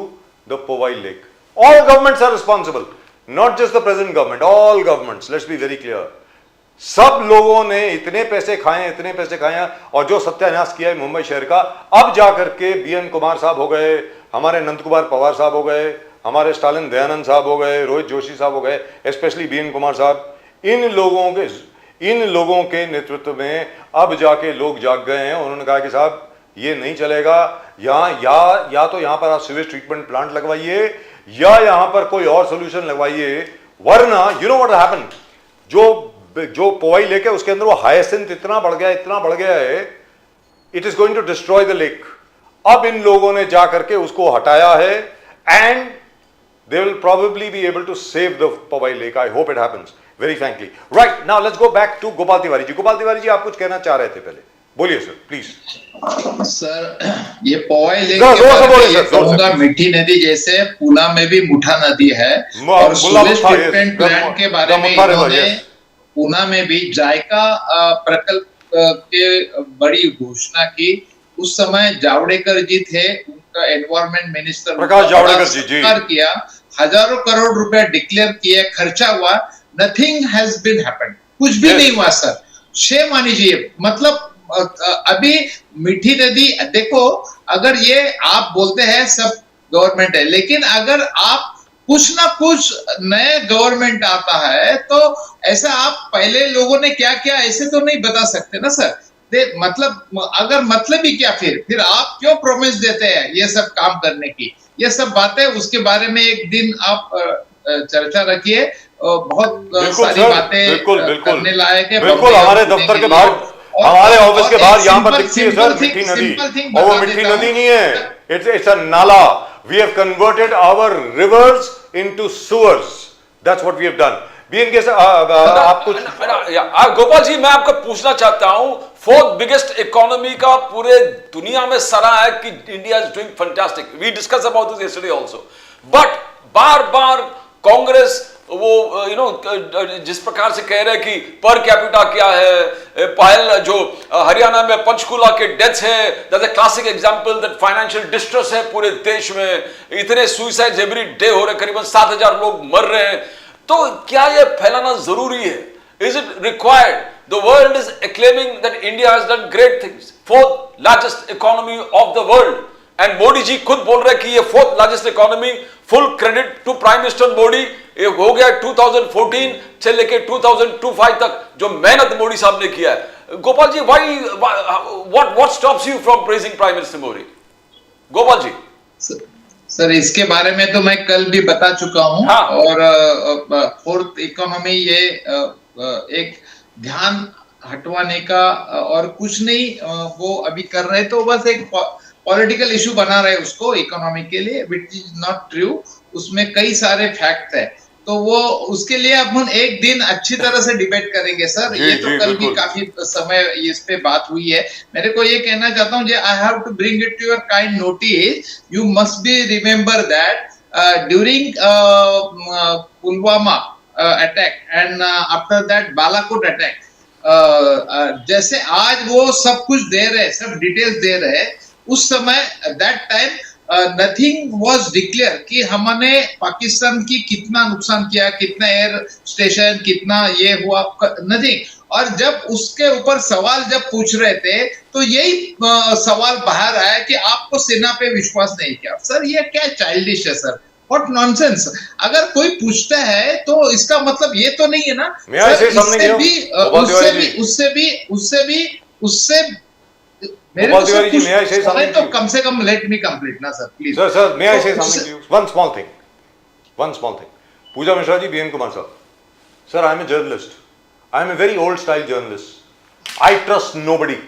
the Powai lake. All governments are responsible, not just the present government, all governments, let's be very clear. सब लोगों ने इतने पैसे खाए और जो सत्यानाश किया है मुंबई शहर का. अब जाकर के बीएन कुमार साहब हो गए, हमारे नंद कुमार पवार साहब हो गए, हमारे स्टालिन दयानंद साहब हो गए, रोहित जोशी साहब हो गए, स्पेशली बीएन कुमार साहब, इन लोगों के नेतृत्व में अब जाके लोग जाग गए हैं. उन्होंने कहा कि साहब ये नहीं चलेगा, यहाँ या तो यहाँ पर आप सीवेज ट्रीटमेंट प्लांट लगवाइए या यहाँ पर कोई और सोल्यूशन लगवाइए, वरना यू नो व्हाट हैपन, जो पोवाई लेक है उसके अंदर वो हायसिंथ इतना बढ़ गया है, it is going to destroy the lake. अब इन लोगों ने जाकर के उसको हटाया है and they will probably be able to save the Powai lake. I hope it happens very frankly. Right, now let's go back to Gopal Tiwari ji. Gopal Tiwari ji, आप कुछ कहना चाह रहे थे, पहले बोलिए सर प्लीज. सर, ये पोवाई लेक के कहूंगा मीठी नदी जैसे पूना में भी मुठा नदी है, और सीवेज ट्रीटमेंट प्लांट के बारे में इन्होंने पूना में भी जायका प्रकल्प के बड़ी घोषणा की. उस समय जावड़ेकर जी थे, उनका एनवायरमेंट मिनिस्टर प्रकाश जावड़ेकर जी किया, हजारों करोड़ रुपया डिक्लेयर किए, खर्चा हुआ, नथिंग हैज बीन हैपेंड, कुछ भी नहीं हुआ सर. शेम आनी चाहिए. मतलब अभी मीठी नदी देखो, अगर ये आप बोलते हैं सब गवर्नमेंट है, लेकिन अगर आप कुछ ना कुछ नए गवर्नमेंट आता है तो ऐसा आप पहले लोगों ने क्या किया ऐसे तो नहीं बता सकते ना सर। मतलब अगर मतलब ही क्या, फिर आप क्यों प्रॉमिस देते हैं ये सब काम करने की, ये सब बातें, उसके बारे में एक दिन आप चर्चा रखिए। बहुत सारी बातें करने लायक है। बिल्कुल, हमारे दफ्तर के बाहर, हमारे ऑफिस के बाहर यहाँ पर दिखती है सर मिठी नदी, और वो मिठी नदी नहीं है, इट्स अ नाला। We have converted our rivers into sewers. That's what we have done. BN के आप कुछ गोपाल जी, मैं आपको पूछना चाहता हूं, फोर्थ बिगेस्ट इकोनॉमी का पूरे दुनिया में सराहा है कि India is doing fantastic. We discuss about this yesterday also, but बार बार कांग्रेस वो जिस प्रकार से कह रहे हैं कि पर कैपिटा क्या है, पायल जो हरियाणा में पंचकुला के डेथ्स है, that's a classic example that financial distress है पूरे देश में, इतने सुसाइड्स एवरी डे हो रहे, करीबन 7,000 लोग मर रहे हैं। तो क्या ये फैलाना जरूरी है? Is it required? The world is acclaiming that India has done great things, fourth largest economy of the world, and Modi ji खुद बोल रहे हैं कि ये fourth largest economy, full credit to prime minister Modi. ये हो गया 2014 से लेके 2025 तक जो मेहनत मोदी साहब ने किया है। Gopal ji, what stops you from praising prime minister Modi? Gopal ji sir, इसके बारे में तो मैं कल भी बता चुका हूं। हाँ। और फोर्थ इकोनॉमी ये एक ध्यान हटवाने का और कुछ नहीं वो अभी कर रहे, तो बस एक पॉलिटिकल इशू बना रहे उसको इकोनॉमी के लिए, विच इज नॉट ट्रू। उसमें कई सारे फैक्ट है, तो वो उसके लिए अपन एक दिन अच्छी तरह से डिबेट करेंगे सर। ये तो कल भी काफी समय इस पे बात हुई है। मेरे को ये कहना चाहता हूँ, I have to bring it to your kind notice, you must be remember that during Pulwama attack and after that Balakot attack, जैसे आज वो सब कुछ दे रहे, सब डिटेल्स दे रहे, उस समय that time nothing was declare कि हमने पाकिस्तान की कितना नुकसान किया, कितना एयर स्टेशन, कितना ये हुआ, नथिंग। और जब उसके ऊपर सवाल जब पूछ रहे थे तो यही सवाल बाहर आया कि आपको सेना पे विश्वास नहीं किया। सर ये क्या चाइल्डिश है सर, व्हाट नॉनसेंस। अगर कोई पूछता है तो इसका मतलब ये तो नहीं है ना उससे मेरे को तो कम से कम लेट मी कंप्लीट ना sir, please sir may I say something to you, one small thing. Pooja Mishra ji, BN Kumar sahab, sir I am a journalist, I am a very old style journalist, I trust nobody,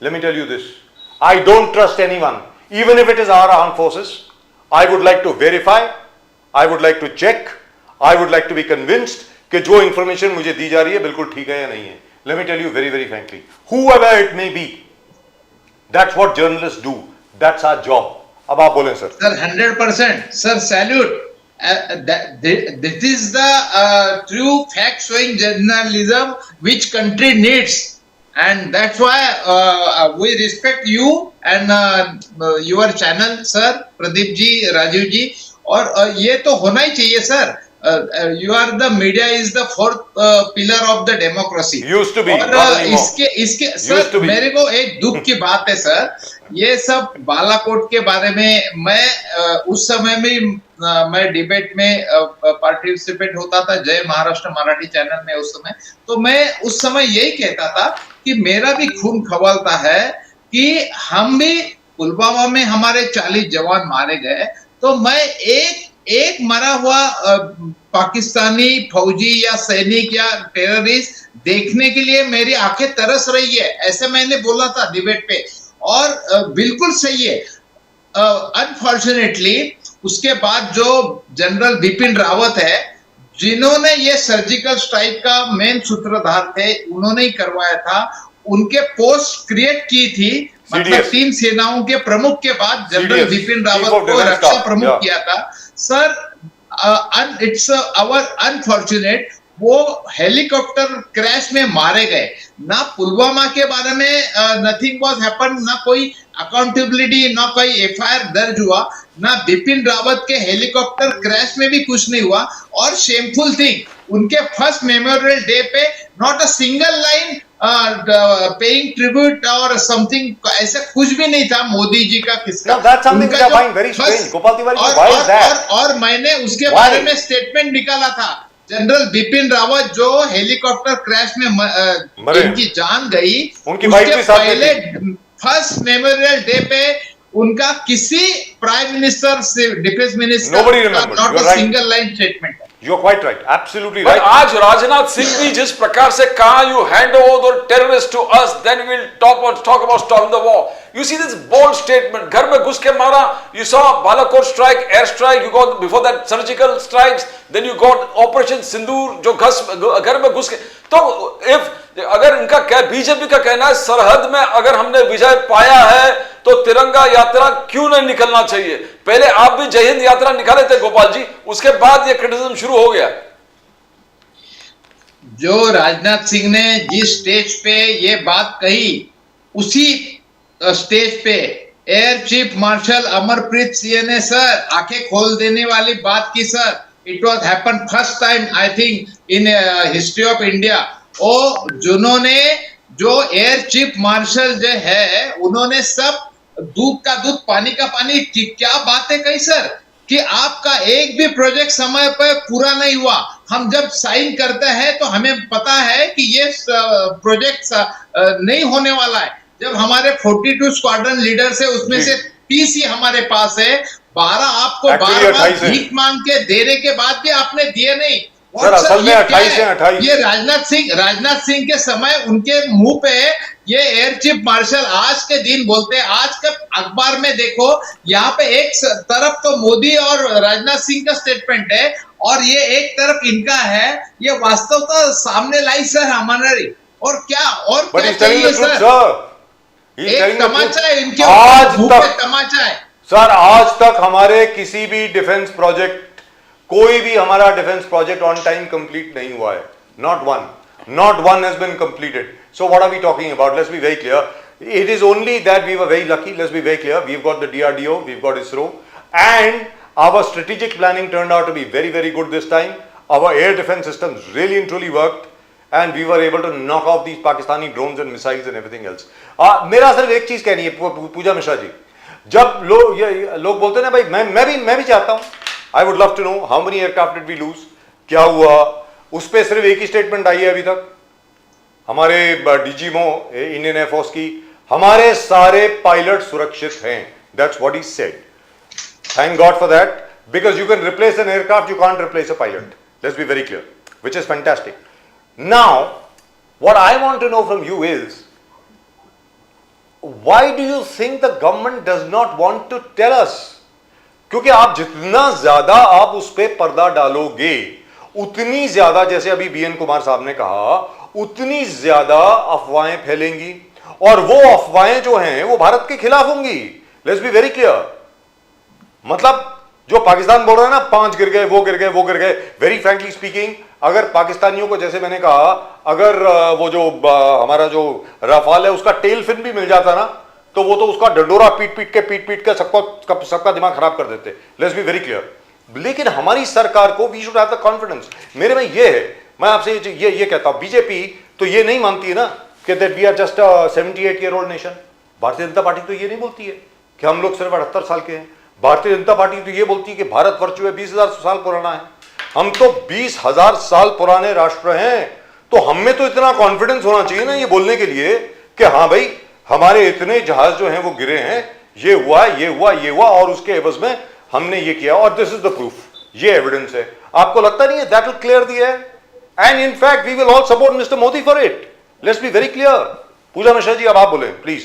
let me tell you this, I don't trust anyone, even if it is our armed forces. I would like to verify, I would like to check, I would like to be convinced कि जो information मुझे दी जा रही है बिल्कुल ठीक है या नहीं है। Let me tell you very very frankly, whoever it may be, that's what journalists do, that's our job. अब आप बोलें sir. Sir 100% sir, salute. This is the true fact showing journalism which country needs, and that's why we respect you and your channel sir, Pradeep ji, Rajiv ji. और ये तो होना ही चाहिए sir. You are the media is the fourth pillar of the democracy. Used to be. और इसके sir मेरे को एक दुख की बात है सर, ये सब बालाकोट के बारे में मैं उस समय में मैं डिबेट में पार्टिसिपेट होता था, जय महाराष्ट्र मराठी चैनल में उस समय। तो मैं उस समय यही कहता था कि मेरा भी खून खवलता है कि हम भी पुलवामा में हमारे 40 जवान मारे गए, तो मैं एक मरा हुआ पाकिस्तानी फौजी या सैनिक या टेररिस्ट देखने के लिए मेरी आंखें तरस रही है, ऐसे मैंने बोला था डिबेट पे। और बिल्कुल सही है। अनफॉर्चुनेटली उसके बाद जो जनरल बिपिन रावत है, जिन्होंने ये सर्जिकल स्ट्राइक का मेन सूत्रधार थे, उन्होंने ही करवाया था, उनके पोस्ट क्रिएट की थी, मतलब 3 सेनाओं के प्रमुख के बाद जनरल बिपिन रावत को रक्षा प्रमुख किया था सर। इट्स आवर अनफॉर्चुनेट, वो हेलीकॉप्टर क्रैश में मारे गए। ना पुलवामा के बारे में नथिंग वाज हैपन, ना कोई अकाउंटेबिलिटी, ना कोई एफआईआर दर्ज हुआ, ना बिपिन रावत के हेलीकॉप्टर क्रैश में भी कुछ नहीं हुआ। और शेमफुल थिंग, उनके फर्स्ट मेमोरियल डे पे not a single line paying tribute और समथिंग, ऐसा कुछ भी नहीं था मोदी जी का किसका। No, that's something which I find very strange. Gopal Tiwari, why is that? और मैंने उसके Why? बारे में स्टेटमेंट निकाला था। जनरल बिपिन रावत जो हेलीकॉप्टर क्रैश में मरे, जिनकी जान गई, उनकी वाइफ भी साथ में पहले थी। फर्स्ट मेमोरियल डे पे उनका किसी प्राइम मिनिस्टर से defence minister Nobody remembered. Not You're a right. Single line statement. You're quite right. Absolutely But right. आज राजनाथ सिंह भी जिस प्रकार से कहा, you hand over the terrorists to us, then we'll talk about stopping the war. You see this bold statement. घर में घुस के मारा. You saw Balakot strike, air strike. You got before that surgical strikes. Then you got Operation Sindoor जो घर में घुस के. तो अगर इनका क्या, बीजेपी का कहना है सरहद में अगर हमने विजय पाया है तो तिरंगा यात्रा क्यों नहीं निकलना चाहिए। पहले आप भी जय हिंद यात्रा निकाले थे गोपाल जी, उसके बाद ये क्रिटिसिज्म शुरू हो गया। जो राजनाथ सिंह ने जिस स्टेज पे ये बात कही, उसी स्टेज पे air chief marshal Amarpreet Singh ने सर आंखें खोल देने वाली बात की sir. It was happen first time I think in history of India. और जिन्होंने जो एयर चीफ मार्शल जो है उन्होंने सब दूध का दूध पानी का पानी की क्या बातें कही सर, कि आपका एक भी प्रोजेक्ट समय पर पूरा नहीं हुआ। हम जब साइन करते हैं तो हमें पता है कि ये प्रोजेक्ट नहीं होने वाला है। जब हमारे 42 स्क्वाड्रन लीडर्स है उसमें से 30 ही हमारे पास है, 12 आपको बार-बार भीख मांग के देने के बाद भी आपने दिए नहीं। सर असल में 28 ये राजनाथ सिंह के समय उनके मुंह पे ये एयर चीफ मार्शल आज के दिन बोलते हैं। आज के अखबार में देखो, यहाँ पे एक तरफ तो मोदी और राजनाथ सिंह का स्टेटमेंट है और ये एक तरफ इनका है। ये वास्तवता सामने लाई सर हमारी। और क्या चाहिए सर? एक तमाचा है इनके आज तक, तमाचा है सर आज तक हमारे किसी भी डिफेंस प्रोजेक्ट, कोई भी हमारा defence project on time complete नहीं हुआ है। not one has been completed. So what are we talking about? Let's be very clear. It is only that we were very lucky. Let's be very clear. We've got the DRDO, we've got ISRO, and our strategic planning turned out to be very, very good this time. Our air defense systems really and truly worked, and we were able to knock off these Pakistani drones and missiles and everything else. मेरा सिर्फ एक चीज कहनी है पूजा मिश्रा जी, जब लोग बोलते हैं ना भाई मैं भी चाहता हूं, I would love to know how many aircraft did we lose, क्या हुआ, उस पर सिर्फ एक ही स्टेटमेंट आई है अभी तक हमारे डीजीमो इंडियन एयरफोर्स की, हमारे सारे पायलट सुरक्षित हैं. That's what he said. Thank God for that, because you can replace an aircraft, you can't replace a pilot. Let's be very clear, which is fantastic. Now, what I want to know from you is, why do you think the government does not want to tell us? क्योंकि आप जितना ज्यादा आप उस पर पर्दा डालोगे, उतनी ज्यादा, जैसे अभी बीएन कुमार साहब ने कहा, उतनी ज्यादा अफवाहें फैलेंगी और वो अफवाहें जो हैं वो भारत के खिलाफ होंगी. Let's be very clear. मतलब जो पाकिस्तान बोल रहा है ना 5 गिर गए, वो गिर गए, वो गिर गए, वेरी फ्रैंकली स्पीकिंग, अगर पाकिस्तानियों को, जैसे मैंने कहा, अगर वो जो हमारा जो राफाल है उसका टेल फिन भी मिल जाता ना, तो वो तो उसका डंडोरा पीट पीट के सबका दिमाग खराब कर देते. Let's be very clear. लेकिन हमारी सरकार को, we should have the confidence. मेरे में ये है, मैं आपसे ये कहता हूं, बीजेपी तो ये नहीं मानती है ना कि that we are just 78 year old nation. Bharatiya Janata party तो ये नहीं बोलती है कि हम लोग सिर्फ 78 साल के हैं. भारतीय जनता पार्टी तो ये बोलती है कि भारत वर्ष जो है 20,000 साल पुराना है. हम तो 20,000 साल पुराने राष्ट्र हैं. तो हम में तो इतना कॉन्फिडेंस होना चाहिए ना ये बोलने के लिए कि हाँ भाई हमारे इतने जहाज जो हैं वो गिरे हैं, ये हुआ, ये हुआ, ये हुआ, और उसके एवज में हमने ये किया, और दिस इज द प्रूफ, ये एविडेंस है. आपको लगता नहीं है that will clear the air? And in fact we will all support mister Modi for it. Let's be very clear. Pooja Mishra ji, अब आप बोले प्लीज.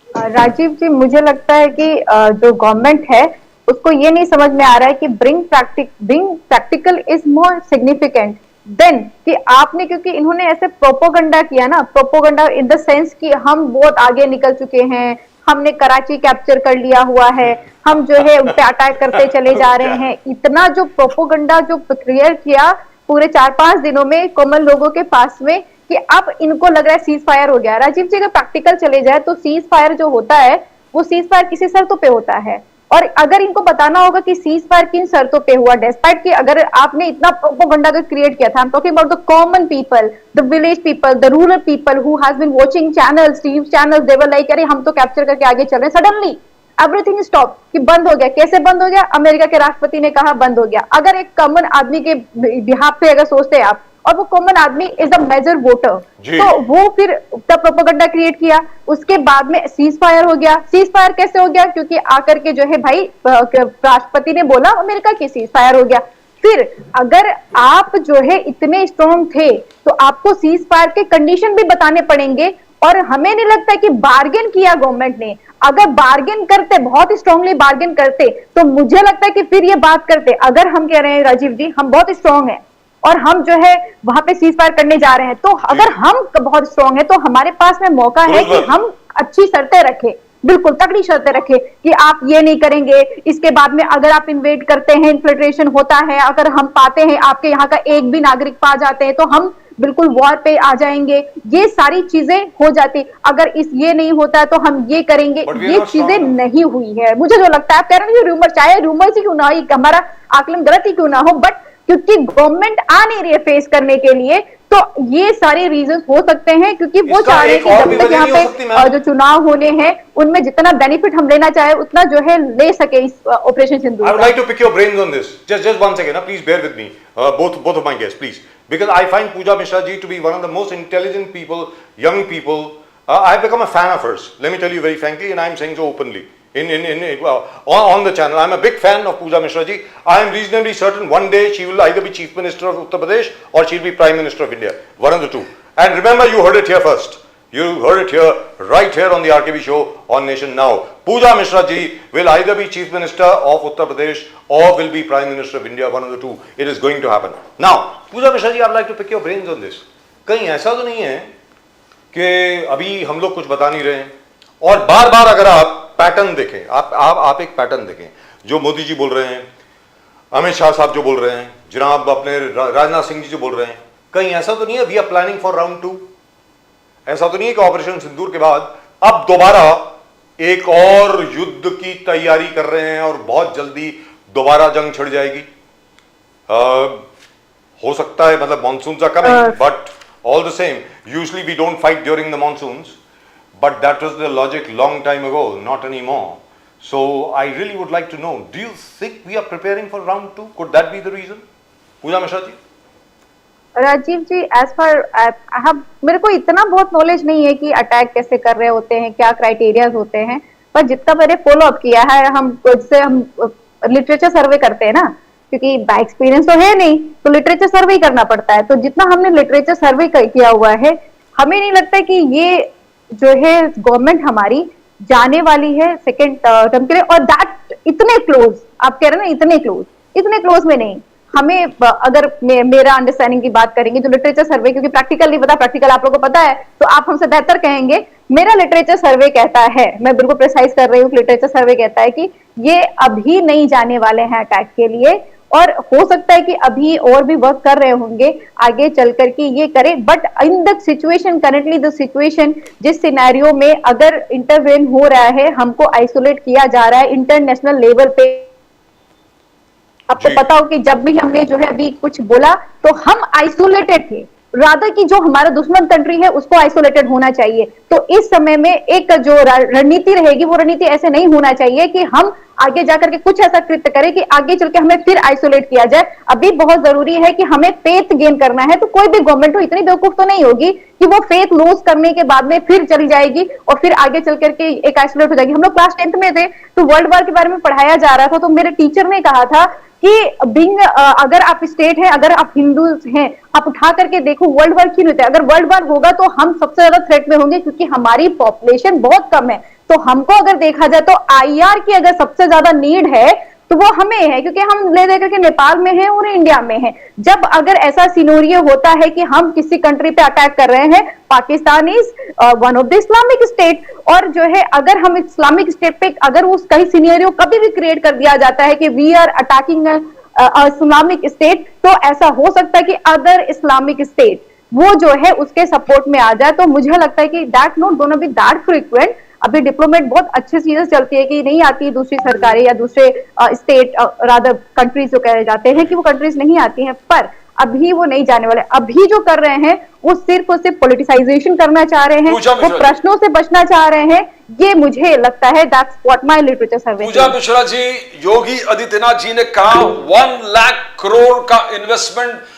राजीव जी, मुझे लगता है कि जो गवर्नमेंट है उसको ये नहीं समझ में आ रहा है कि bring practical is more significant then कि आपने, क्योंकि इन्होंने ऐसे प्रोपोगंडा किया ना, प्रोपोगंडा इन द सेंस कि हम बहुत आगे निकल चुके हैं, हमने कराची कैप्चर कर लिया हुआ है, हम जो है उन पे अटैक करते चले जा रहे हैं. इतना जो प्रोपोगंडा जो क्लियर किया पूरे 4-5 दिनों में कॉमन लोगों के पास में, कि अब इनको लग रहा है सीज फायर हो गया. राजीव जी, अगर प्रैक्टिकल चले जाए तो सीज फायर जो होता है वो सीज फायर किसी शर्तों पे होता है. और अगर इनको बताना होगा कि सीज फायर किन शर्तों पे हुआ, डेस्पाइट कि अगर आपने इतना प्रोपेगेंडा क्रिएट किया था, I am talking about the common people, the village people, the rural people who has been watching channels, TV channels, they were like अरे हम तो कैप्चर करके आगे चल रहे हैं, सडनली एवरीथिंग स्टॉप, कि बंद हो गया। कैसे बंद हो गया? अमेरिका के राष्ट्रपति ने कहा बंद हो गया। अगर एक कॉमन आदमी के बिहाफ पे अगर सोचते हैं आप, और वो कॉमन आदमी इज द मेजर वोटर, तो वो फिर तब प्रोपेगेंडा क्रिएट किया। उसके बाद में सीज फायर हो गया। सीज फायर कैसे हो गया? क्योंकि आकर के जो है भाई राष्ट्रपति ने बोला अमेरिका की सीज फायर हो गया। फिर अगर आप जो है इतने स्ट्रॉन्ग थे तो आपको सीज फायर के कंडीशन भी बताने पड़ेंगे, और हमें नहीं लगता कि बार्गेन किया गवर्नमेंट ने। अगर बार्गेन करते, बहुत स्ट्रांगली बार्गेन करते, तो मुझे लगता है कि फिर ये बात करते। अगर हम कह रहे हैं राजीव जी हम बहुत स्ट्रांग हैं और हम जो है वहां पे सीज फायर करने जा रहे हैं, तो अगर हम बहुत स्ट्रांग है तो हमारे पास में मौका है कि हम अच्छी शर्तें रखें, बिल्कुल तगड़ी शर्तें रखें कि आप ये नहीं करेंगे। इसके बाद में अगर आप इन्वेड करते हैं, इन्फिल्ट्रेशन होता है, अगर हम पाते हैं आपके यहाँ का एक भी नागरिक पा जाते हैं, तो हम बिल्कुल वॉर पे आ जाएंगे। ये सारी चीजें हो जाती। अगर ये नहीं होता तो हम ये करेंगे। ये चीजें नहीं हुई है। मुझे जो लगता है, आप कह रहे हैं रूमर, चाहे रूमर ही क्यों ना हो, हमारा आकलन गलत ही क्यों ना हो, बट क्योंकि गवर्नमेंट आ नहीं रही है फेस करने के लिए, तो ये सारे रीजन हो सकते हैं। क्योंकि वो चाह रहे हैं कि जब तक यहाँ पे जो चुनाव होने हैं उनमें जितना बेनिफिट हम लेना चाहे उतना जो है ले सके इस operation Sindoor. I would like to pick your brains on this. Just one second, please bear with me. Both of my guests, please, because I find Pooja Mishra ji to be one of the most intelligent people, young people. I've become a fan of hers. Let me tell you very frankly, and I'm saying so openly. On the channel, I'm a big fan of Pooja Mishra ji. I am reasonably certain one day she will either be Chief Minister of Uttar Pradesh or she'll be Prime Minister of India. One of the two. And remember, you heard it here first. You heard it here, right here on the RKB show on Nation Now. Pooja Mishra ji will either be Chief Minister of Uttar Pradesh or will be Prime Minister of India. One of the two. It is going to happen. Now, Pooja Mishra ji, I'd like to pick your brains on this. कहीं ऐसा तो नहीं है कि अभी हम लोग कुछ बता नहीं रहे हैं, और बार बार अगर आप पैटर्न देखें, आप एक पैटर्न देखें, जो मोदी जी बोल रहे हैं, अमित शाह साहब जो बोल रहे हैं, जनाब अपने राजनाथ सिंह जी जो बोल रहे हैं, कहीं ऐसा तो नहीं है we are planning for round 2? ऐसा तो नहीं है कि ऑपरेशन सिंदूर के बाद अब दोबारा एक और युद्ध की तैयारी कर रहे हैं और बहुत जल्दी दोबारा जंग छिड़ जाएगी? हो सकता है, मतलब monsoon are coming, but all the same usually we don't fight during the monsoons, but that was the logic long time ago, not anymore. So I really would like to know, do you think we are preparing for round 2? Could that be the reason? Pooja Mishra ji? Rajiv ji, as per मेरे को इतना बहुत knowledge नहीं है कि attack कैसे कर रहे होते हैं, क्या क्राइटेरियाज होते हैं, पर जितना मैंने फॉलो अप किया है, हम लिटरेचर सर्वे करते हैं ना, क्योंकि बाय एक्सपीरियंस तो है नहीं, तो लिटरेचर सर्वे करना पड़ता है। तो जितना हमने लिटरेचर सर्वे किया हुआ है, हमें नहीं लगता कि ये जो है गवर्नमेंट हमारी जाने वाली है सेकेंड टर्म के लिए, और दैट इतने क्लोज, आप कह रहे हैं ना इतने क्लोज में नहीं। हमें अगर मेरा अंडरस्टैंडिंग की बात करेंगे, जो लिटरेचर सर्वे, क्योंकि प्रैक्टिकल नहीं पता, प्रैक्टिकल आप लोगों को पता है तो आप हमसे बेहतर कहेंगे। मेरा लिटरेचर सर्वे कहता है, मैं बिल्कुल प्रिसाइज कर रही हूँ, लिटरेचर सर्वे कहता है कि ये अभी नहीं जाने वाले हैं अटैक के लिए, और हो सकता है कि अभी और भी वर्क कर रहे होंगे आगे चल करके ये करें, but in the situation currently, the situation जिस सिनेरियो में अगर इंटरवेन हो रहा है, हमको आइसोलेट किया जा रहा है इंटरनेशनल लेवल पे। आपको पता हो कि जब भी हमने जो है अभी कुछ बोला तो हम आइसोलेटेड थे, रादर कि जो हमारा दुश्मन कंट्री है उसको आइसोलेटेड होना चाहिए। तो इस समय में एक जो रणनीति रहेगी, वो रणनीति ऐसे नहीं होना चाहिए कि हम आगे जाकर के कुछ ऐसा कृत्य करें कि आगे चल के हमें फिर आइसोलेट किया जाए। अभी बहुत जरूरी है कि हमें फेथ गेन करना है, तो कोई भी गवर्नमेंट हो इतनी बेवकूफ तो नहीं होगी कि वो फेथ लूज करने के बाद में फिर चली जाएगी और फिर आगे चल करके एक आइसोलेट हो जाएगी। हम लोग क्लास 10th में थे तो वर्ल्ड वॉर के बारे में पढ़ाया जा रहा था, तो मेरे टीचर ने कहा था कि अगर आप स्टेट हैं, अगर आप हिंदू हैं, आप उठा करके देखो वर्ल्ड वॉर क्यों होता है। अगर वर्ल्ड वॉर होगा तो हम सबसे ज्यादा थ्रेट में होंगे, क्योंकि हमारी पॉपुलेशन बहुत कम है। तो हमको अगर देखा जाए तो आईआर की अगर सबसे ज्यादा नीड है तो वो हमें है, क्योंकि हम ले दे करके नेपाल में हैं और इंडिया में हैं। जब अगर ऐसा सिनेरियो होता है कि हम किसी कंट्री पे अटैक कर रहे हैं, Pakistan is one of the Islamic state, और जो है अगर हम इस्लामिक स्टेट पे अगर उस कहीं सिनेरियो कभी भी क्रिएट कर दिया जाता है कि we are attacking Islamic State, तो ऐसा हो सकता है कि अदर इस्लामिक स्टेट वो जो है उसके सपोर्ट में आ जाए। तो मुझे लगता है कि that not gonna be that frequent. अभी डिप्लोमेट बहुत अच्छी चीजें चलती है कि नहीं आती दूसरी सरकारें या दूसरे स्टेट रादर कंट्रीज जो कहे जाते हैं कि वो कंट्रीज नहीं आती हैं, पर अभी वो नहीं जाने वाले। अभी जो कर रहे हैं वो सिर्फ और सिर्फ पॉलिटिसाइजेशन करना चाह रहे हैं, वो प्रश्नों से बचना चाह रहे हैं। ये मुझे लगता है दैट्स व्हाट माय लिटरेचर सर्वे। पूजा मिश्रा जी, योगी आदित्यनाथ जी ने कहा 1 लाख करोड़ का इन्वेस्टमेंट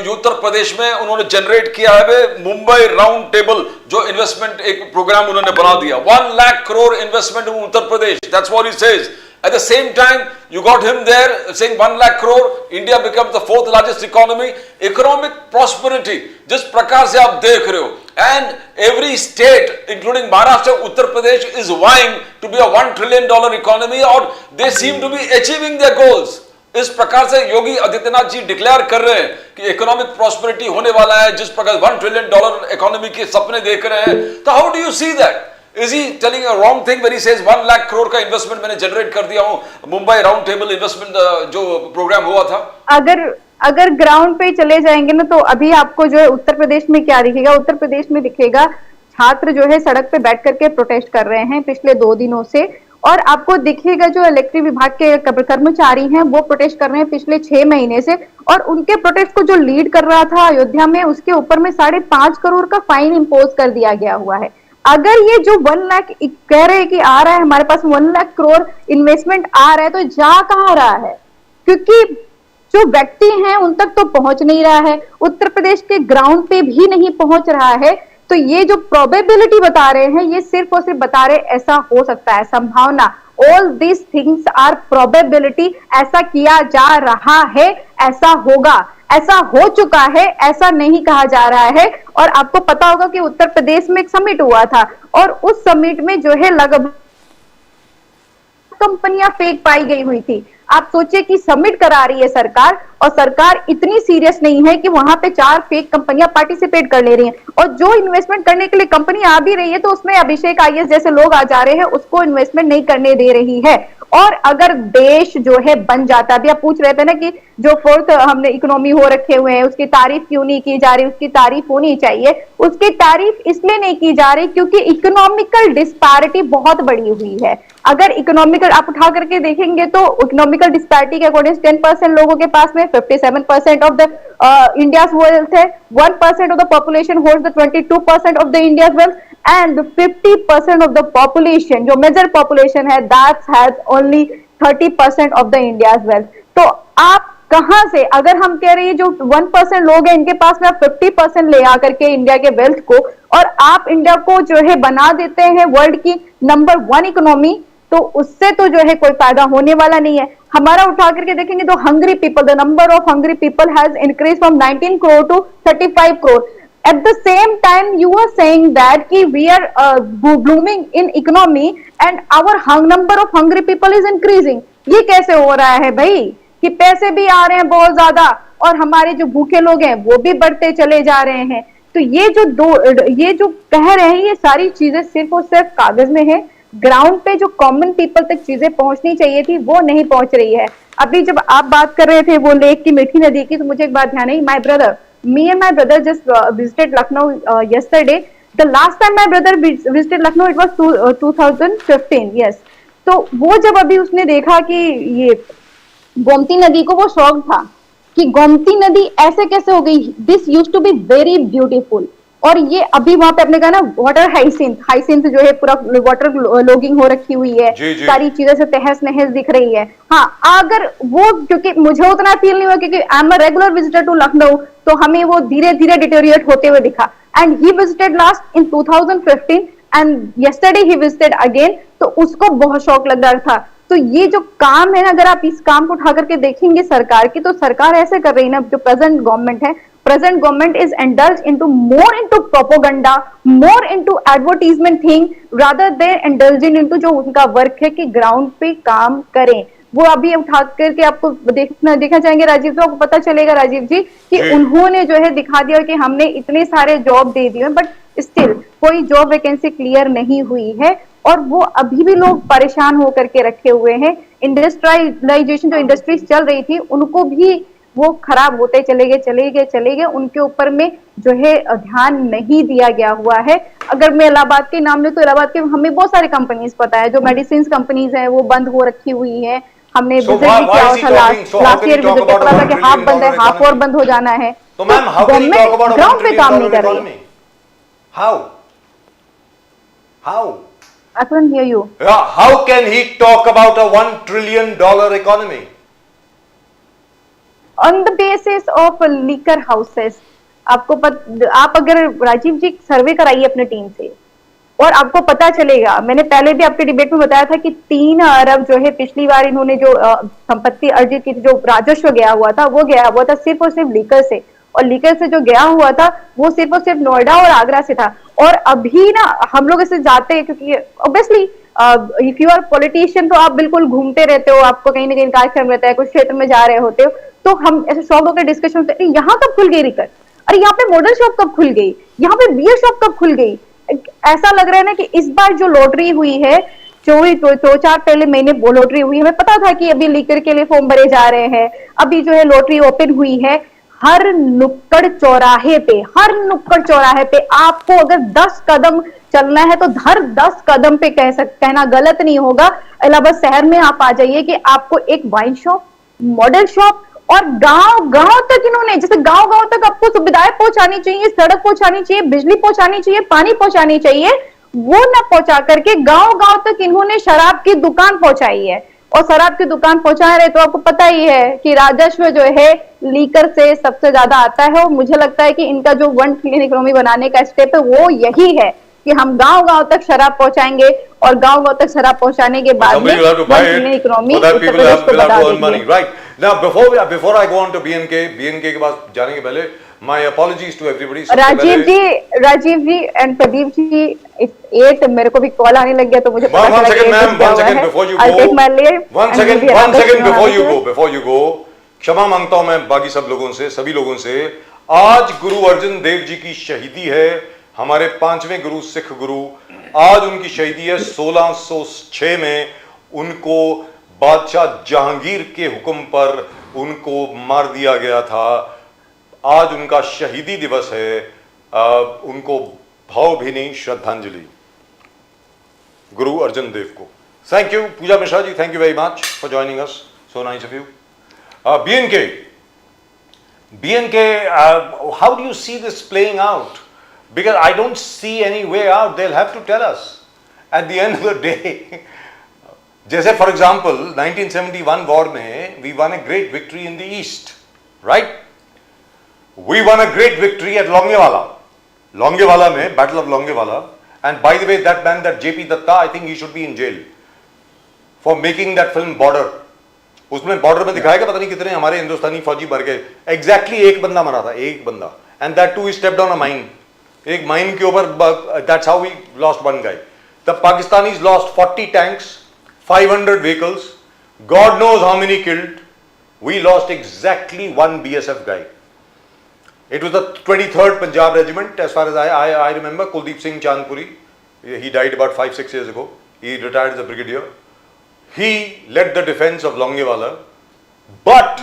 उत्तर प्रदेश में उन्होंने जनरेट किया है। मुंबई राउंड टेबल जो इन्वेस्टमेंट एक प्रोग्राम उन्होंने बना दिया, 1 lakh crore investment in Uttar Pradesh, that's what he says. At the same time, you got him there saying 1 lakh crore, India becomes the 4th largest economy, economic prosperity, जिस प्रकार से आप देख रहे हो, and every state, including Maharashtra, Uttar Pradesh, is vying to be a $1 trillion economy, और they seem to be achieving their goals. इस प्रकार से योगी आदित्यनाथ जी डिक्लेयर कर रहे हैं कि इकोनॉमिक प्रॉस्पेरिटी होने वाला है, जिस प्रकार $1 trillion इकोनॉमी के सपने देख रहे हैं। तो how do you see that? Is he telling a wrong thing when he says 1 lakh crore का इन्वेस्टमेंट मैंने जनरेट कर दिया हूं? मुंबई राउंड टेबल इन्वेस्टमेंट जो प्रोग्राम हुआ था, अगर ग्राउंड पे चले जाएंगे ना तो अभी आपको जो है उत्तर प्रदेश में क्या दिखेगा? उत्तर प्रदेश में दिखेगा छात्र जो है सड़क पे बैठ करके प्रोटेस्ट कर रहे हैं पिछले 2 दिनों से, और आपको दिखेगा जो इलेक्ट्रिक विभाग के कर्मचारी हैं वो प्रोटेस्ट कर रहे हैं पिछले 6 महीने से, और उनके प्रोटेस्ट को जो लीड कर रहा था अयोध्या में, उसके ऊपर में 5.5 करोड़ का फाइन इंपोज कर दिया गया हुआ है। अगर ये जो 1 लाख कह रहे हैं कि आ रहा है हमारे पास 1 लाख करोड़ इन्वेस्टमेंट आ रहा है, तो जा कहां रहा है? क्योंकि जो व्यक्ति हैं उन तक तो पहुंच नहीं रहा है, उत्तर प्रदेश के ग्राउंड पे भी नहीं पहुंच रहा है। तो ये जो प्रोबेबिलिटी बता रहे हैं ये सिर्फ और सिर्फ बता रहे ऐसा हो सकता है, संभावना, all these things are probability, ऐसा किया जा रहा है, ऐसा होगा, ऐसा हो चुका है, ऐसा नहीं कहा जा रहा है। और आपको पता होगा कि उत्तर प्रदेश में एक समिट हुआ था और उस समिट में जो है लगभग कंपनियां फेक पाई गई हुई थी। आप सोचिए कि समिट करा रही है सरकार और सरकार इतनी सीरियस नहीं है कि वहां पे 4 फेक कंपनियां पार्टिसिपेट कर ले रही हैं, और जो इन्वेस्टमेंट करने के लिए कंपनी आ भी रही है तो उसमें अभिषेक आईएएस जैसे लोग आ जा रहे हैं, उसको इन्वेस्टमेंट नहीं करने दे रही है। और अगर देश जो है बन जाता, अभी आप पूछ रहे थे ना कि जो 4th हमने इकोनॉमी हो रखे हुए हैं उसकी तारीफ क्यों नहीं की जा रही? उसकी तारीफ होनी चाहिए। उसकी तारीफ इसलिए नहीं की जा रही क्योंकि इकोनॉमिकल डिस्पैरिटी बहुत बड़ी हुई है। अगर इकोनॉमिकल आप उठा करके देखेंगे तो इकोनॉमिकल डिस्पैरिटी के अकॉर्डिंग 10% लोगों के पास में 57% ऑफ द इंडियाज वेल्थ है, 1% of the population holds the 22% of the India's wealth, and 50% of the population, जो मेजर पॉपुलेशन है, that has only 30% of the India's wealth। तो आप कहां से, अगर हम कह रहे हैं जो 1% लोग हैं इनके पास में 50% ले आकर के इंडिया के वेल्थ को, और आप इंडिया को जो है बना देते हैं वर्ल्ड की नंबर 1 इकोनॉमी, तो उससे तो जो है कोई फायदा होने वाला नहीं है। हमारा उठा करके देखेंगे तो hungry people, the number of hungry people has increase from 19 crore to 35 crore. At the same time, you are saying that कि we are blooming in economy and our number of hungry people is increasing। ये कैसे हो रहा है भाई? कि पैसे भी आ रहे हैं बहुत ज्यादा और हमारे जो भूखे लोग हैं वो भी बढ़ते चले जा रहे हैं। तो ये जो कह रहे हैं ये सारी चीजें सिर्फ और सिर्फ कागज में है। ग्राउंड पे जो कॉमन पीपल तक चीजें पहुंचनी चाहिए थी वो नहीं पहुंच रही है। अभी जब आप बात कर रहे थे वो लेक की, मीठी नदी की, तो मुझे एक बात ध्यान आई। Me and my brother just visited Lucknow yesterday. The last time my brother visited Lucknow, it was 2015. Yes. तो वो जब अभी उसने देखा कि ये गोमती नदी को, वो शौक था कि गोमती नदी ऐसे कैसे हो गई, this used to be very beautiful, और ये अभी वहां पे आपने कहा ना वाटर हाइसिंथ जो है पूरा वाटर लॉगिंग हो रखी हुई है, सारी चीजें से तहस नहस दिख रही है। हाँ, अगर वो, क्योंकि मुझे उतना फील नहीं हुआ क्योंकि I am a regular visitor to Lucknow, तो हमें वो धीरे धीरे डिटेरिएट होते हुए दिखा। And he visited last in 2015 and yesterday he visited again, तो उसको बहुत शौक लग रहा था। तो ये जो काम है ना, अगर आप इस काम को उठा करके देखेंगे सरकार की, तो सरकार ऐसे कर रही ना, जो प्रेजेंट गवर्नमेंट है, present government is indulged into more into propaganda, more into advertisement thing rather than indulging into जो उनका वर्क है कि ग्राउंड पे काम करें। वो अभी उठा करके आपको देखना चाहेंगे राजीव जी, आपको पता चलेगा राजीव जी कि उन्होंने जो है दिखा दिया कि हमने इतने सारे जॉब दे दिए, बट स्टिल कोई जॉब वैकेंसी क्लियर नहीं हुई है, और वो अभी भी लोग परेशान होकर के रखे हुए हैं। इंडस्ट्रियलाइजेशन, जो इंडस्ट्रीज चल रही थी, उनको भी वो खराब होते चले गए, उनके ऊपर में जो है ध्यान नहीं दिया गया हुआ है। अगर मैं इलाहाबाद के नाम लूं तो इलाहाबाद के हमें बहुत सारी कंपनीज पता है, जो मेडिसिन कंपनीज है वो बंद हो रखी हुई है। हमने विजिट भी किया था, लास्ट ईयर विजिट किया, पता था कि हाफ बंद है, हाफ और बंद हो जाना है। तो ma'am, how can you talk about $1 ground पे काम नहीं trillion कर रही economy? है। How? I couldn't hear you. How can he talk about a $1 trillion economy? On the basis of liquor houses, आप अगर राजीव जी सर्वे कराइए अपने टीम से और आपको पता चलेगा, मैंने पहले भी आपके डिबेट में बताया था कि 3 अरब जो है पिछली बार इन्होंने जो संपत्ति अर्जित की थी, जो राजस्व गया हुआ था, वो गया हुआ था सिर्फ और सिर्फ लीकर से, और लीकर से जो गया हुआ था वो सिर्फ और सिर्फ नोएडा और आगरा से था। और अभी ना हम लोग ऐसे जाते हैं क्योंकि obviously if you are politician तो आप बिल्कुल घूमते रहते हो, आपको कहीं ना कहीं कार्यक्रम रहता है, कुछ क्षेत्र में जा रहे होते हो, तो हम ऐसे शॉप होकर डिस्कशन होते हैं, यहाँ कब खुल गई रिकर, अरे यहाँ पे मॉडल शॉप कब खुल गई, यहाँ पे बियर शॉप कब खुल गई। ऐसा लग रहा है ना कि इस बार जो लॉटरी हुई है, दो चार पहले महीने वो लॉटरी हुई, हमें पता था कि अभी लीकर के लिए फॉर्म भरे जा रहे हैं, अभी जो है लॉटरी ओपन हुई है। हर नुक्कड़ चौराहे पे आपको अगर 10 कदम चलना है तो हर 10 कदम पे कहना गलत नहीं होगा। इलाहाबाद शहर में आप आ जाइए कि आपको एक वाइन शॉप, मॉडल शॉप, और गांव तक इन्होंने, जैसे गांव तक आपको सुविधाएं पहुंचानी चाहिए, सड़क पहुंचानी चाहिए, बिजली पहुंचानी चाहिए, पानी पहुंचानी चाहिए, वो ना पहुंचा करके गांव तक इन्होंने शराब की दुकान पहुंचाई है। और शराब की दुकान पहुंचा रहे तो आपको पता ही है कि राजस्व जो है लीकर से सबसे ज्यादा आता है। और मुझे लगता है कि इनका जो $1 ट्रिलियन इकोनॉमी बनाने का स्टेप है वो यही है कि हम गांव तक शराब पहुंचाएंगे, और गांव तक शराब पहुंचाने के बाद में $1 ट्रिलियन इकोनॉमी उत्तर प्रदेश को बता देंगे। Right. Now, before I go on to BNK के पास जाने के पहले, my apologies to everybody. Rajiv ji and Pradeep ji, 8 मेरे को भी कॉल आने लग गया तो मुझे One second before you go, क्षमा मांगता हूं मैं बाकी सब लोगों से, सभी लोगों से। आज गुरु अर्जन देव जी की शहीदी है, हमारे 5वें गुरु, सिख गुरु। आज उनकी शहीदी है। 1606 में उनको बादशाह जहांगीर के हुक्म पर उनको मार दिया गया था। आज उनका शहीदी दिवस है। उनको भावभीनी श्रद्धांजलि गुरु अर्जन देव को। Thank you Pooja Mishra ji, thank you very much for joining us, so nice of you. BNK, how do you see this playing out? Because I don't see any way out. They'll have to tell us at the end of the day. जैसे for example 1971 war में we won a great victory in the east, right? We won a great victory at Longewala में, Battle of Longewala. And by the way, that man, that JP Datta, I think he should be in jail for making that film Border. उसमें border में दिखाया गया पता नहीं कितने हमारे हिंदुस्तानी फौजी मर गए। एग्जैक्टली एक बंदा मरा था, एक बंदा, and that too he stepped on a mine. एक माइन के ऊपर, that's how we lost one guy. The Pakistanis lost 40 tanks, 500 vehicles, God knows how many killed. We lost exactly 1 BSF guy. It was the 23rd Punjab Regiment, as far as I remember. Kuldeep Singh Chandpuri, he died about 5-6 years ago. He retired as a brigadier. He led the defense of Longewala, but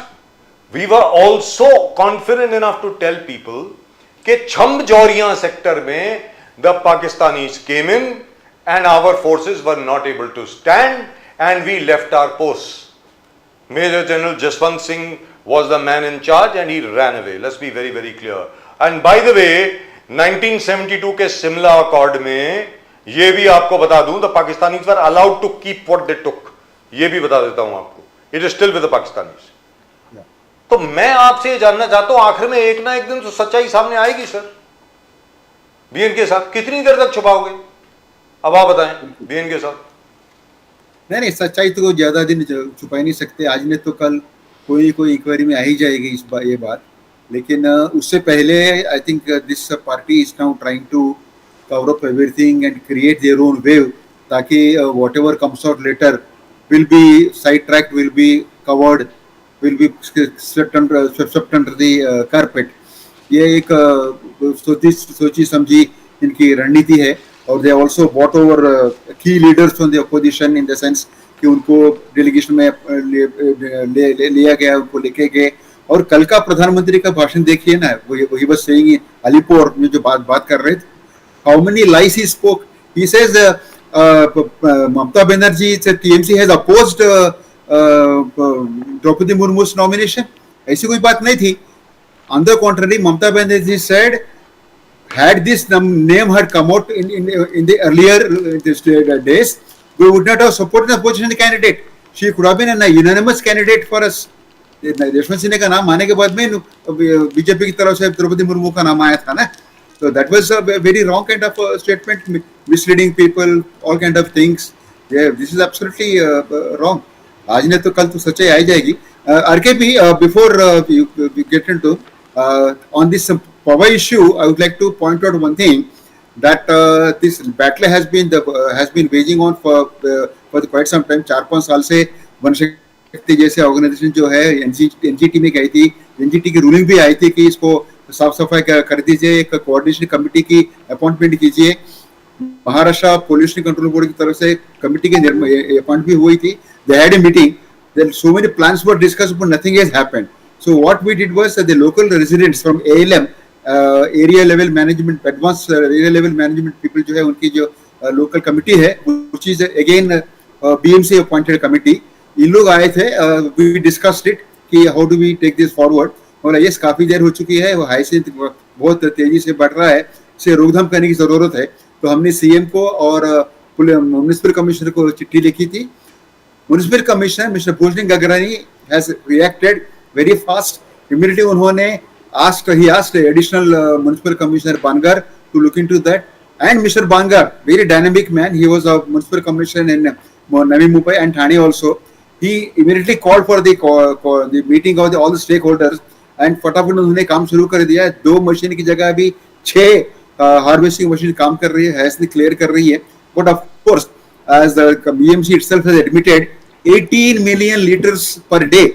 we were also confident enough to tell people कि Chhamjoriya sector में the Pakistanis came in and our forces were not able to stand and we left our posts. Major General Jaswant Singh was the man in charge and he ran away. Let's be very, very clear. And by the way, 1972 के Simla Accord में ये भी आपको बता दूं, the Pakistanis were allowed to keep what they took. ये भी बता देता हूं आपको, it is still with the Pakistanis. तो मैं आपसे ये जानना चाहता हूं, आखिर में एक ना एक दिन तो सच्चाई सामने आएगी सर। बीएनके साहब कितनी देर तक छुपाओगे? अब आप बताएं बीएनके साहब। नहीं, सच्चाई तो ज्यादा दिन छुपा नहीं सकते। आज ने तो कल कोई इंक्वायरी में आ ही जाएगी ये बात, लेकिन उससे पहले I think this party is now trying to cover up everything and create their own wave, ताकि whatever comes out later will be sidetracked, will be covered, will be swept under the carpet. ये एक सोची समझी इनकी रणनीति है। और they also bought over key leaders from the opposition in the sense कि उनको डेलीगेशन में लिया गया, उनको लेके गए और कल का प्रधानमंत्री का भाषण देखिए ना, वही बस सेइंग अलीपुर में जो बात कर रहे थे, how many lies he spoke. He says Mamata Banerjee, TMC has opposed Draupadi Murmu's nomination. ऐसी कोई बात नहीं थी. On the contrary, Mamata Banerjee said, had this name had come out in the earlier days, we would not have supported the opposition candidate. She could have been a unanimous candidate for us. Yashwant Sinha का नाम आने के बाद में BJP की तरफ से द्रौपदी मुर्मू का नाम आया था ना. So that was a very wrong kind of statement, misleading people, all kind of things. Yeah, this is absolutely wrong. आज ने तो कल तो सच्चाई आई जाएगी. RKP, before we get into on this power issue, I would like to point out one thing, that this battle has been waging on for quite some time. 4-5 साल से वनशक्ति जैसे ऑर्गेनाइजेशन जो है एनजीटी में गई थी, एनजीटी की ruling भी आई थी कि इसको साफ सफाई कर दीजिए, एक कोऑर्डिनेशन कमेटी की अपॉइंटमेंट कीजिए. महाराष्ट्र पोल्यूशन कंट्रोल बोर्ड की तरफ से कमेटी की अपॉइंट भी हुई थी. They had a meeting. Then so many plans were discussed, but nothing has happened. So what we did was the local residents from ALM, area level management, advanced area level management people जो है, उनकी जो local committee है, which is again BMC appointed committee, इन लोग आए थे. We discussed it कि how do we take this forward. और यस काफी देर हो चुकी है, वो हाइसिंथ बहुत तेजी से बढ़ रहा है, इसे रोकथाम करने की जरूरत है. तो हमने सीएम को और म्युनिसिपल कमिश्नर को चिट्ठी लिखी थी. Municipal commissioner mister Bhushan Gagrani has reacted very fast. Immediately उन्होंने he asked additional municipal commissioner Bangar to look into that, and Mr. Bangar, very dynamic man, he was a municipal commissioner in Navi Mumbai and Thane also. He immediately called for the meeting of all the stakeholders, and फटाफट उन्होंने काम शुरू कर दिया. 2 machine की जगह अभी 6 harvesting machine काम कर रही है, हैजली क्लियर कर रही है. But of course as the BMC itself has admitted, 18 million liters per day,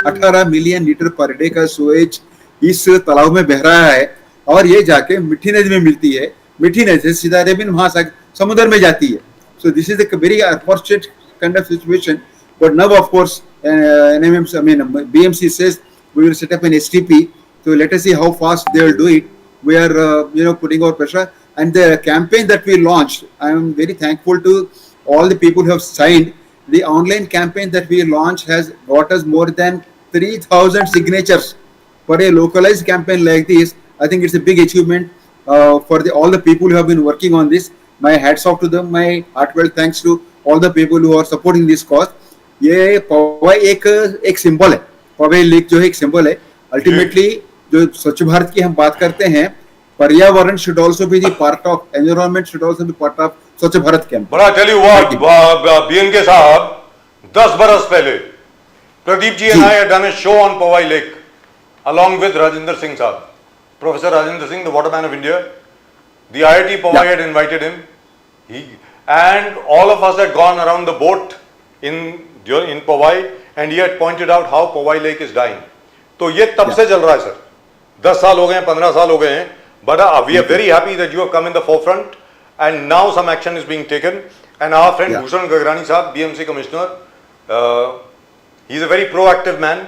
18 million litre per day का सुएज इस तालाब में बह रहा है, और ये जाके मिठी नदी में मिलती है. मिठी नदी से सीधा अरेबियन महासागर समुद्र में जाती है. So this is a very unfortunate kind of situation. But now of course BMC says we will set up an STP. So let us see how fast they will do it. We are putting our pressure, and the campaign that we launched, I am very thankful to all the people who have signed. The online campaign that we launched has got us more than 3,000 signatures for a localized campaign like this. I think it's a big achievement for all the people who have been working on this. My hats off to them. My heartfelt thanks to all the people who are supporting this cause. ये पवाई एक symbol है. पवाई lake जो है एक symbol है. Ultimately जो स्वच्छ भारत की हम बात करते हैं, पर्यावरण should also be the part of, environment should also be part of स्वच्छ भारत कैंप. बड़ा टेल यू व्हाट, बीएनके साहब 10 बरस पहले Pradeep ji and I had done a show on Powai Lake along with Rajinder Singh साहब, Professor Rajinder Singh, the waterman of India. The IIT Powai had invited him. And all of us had gone around the boat in Powai, and he had pointed out how Powai Lake is dying. तो ये तब से चल रहा है sir. 10 साल हो गए हैं, 15 साल हो गए हैं. But we are very happy that you have come in the forefront, and now some action is being taken. And our friend Bhushan Gagrani Sahab, BMC Commissioner, he is a very proactive man.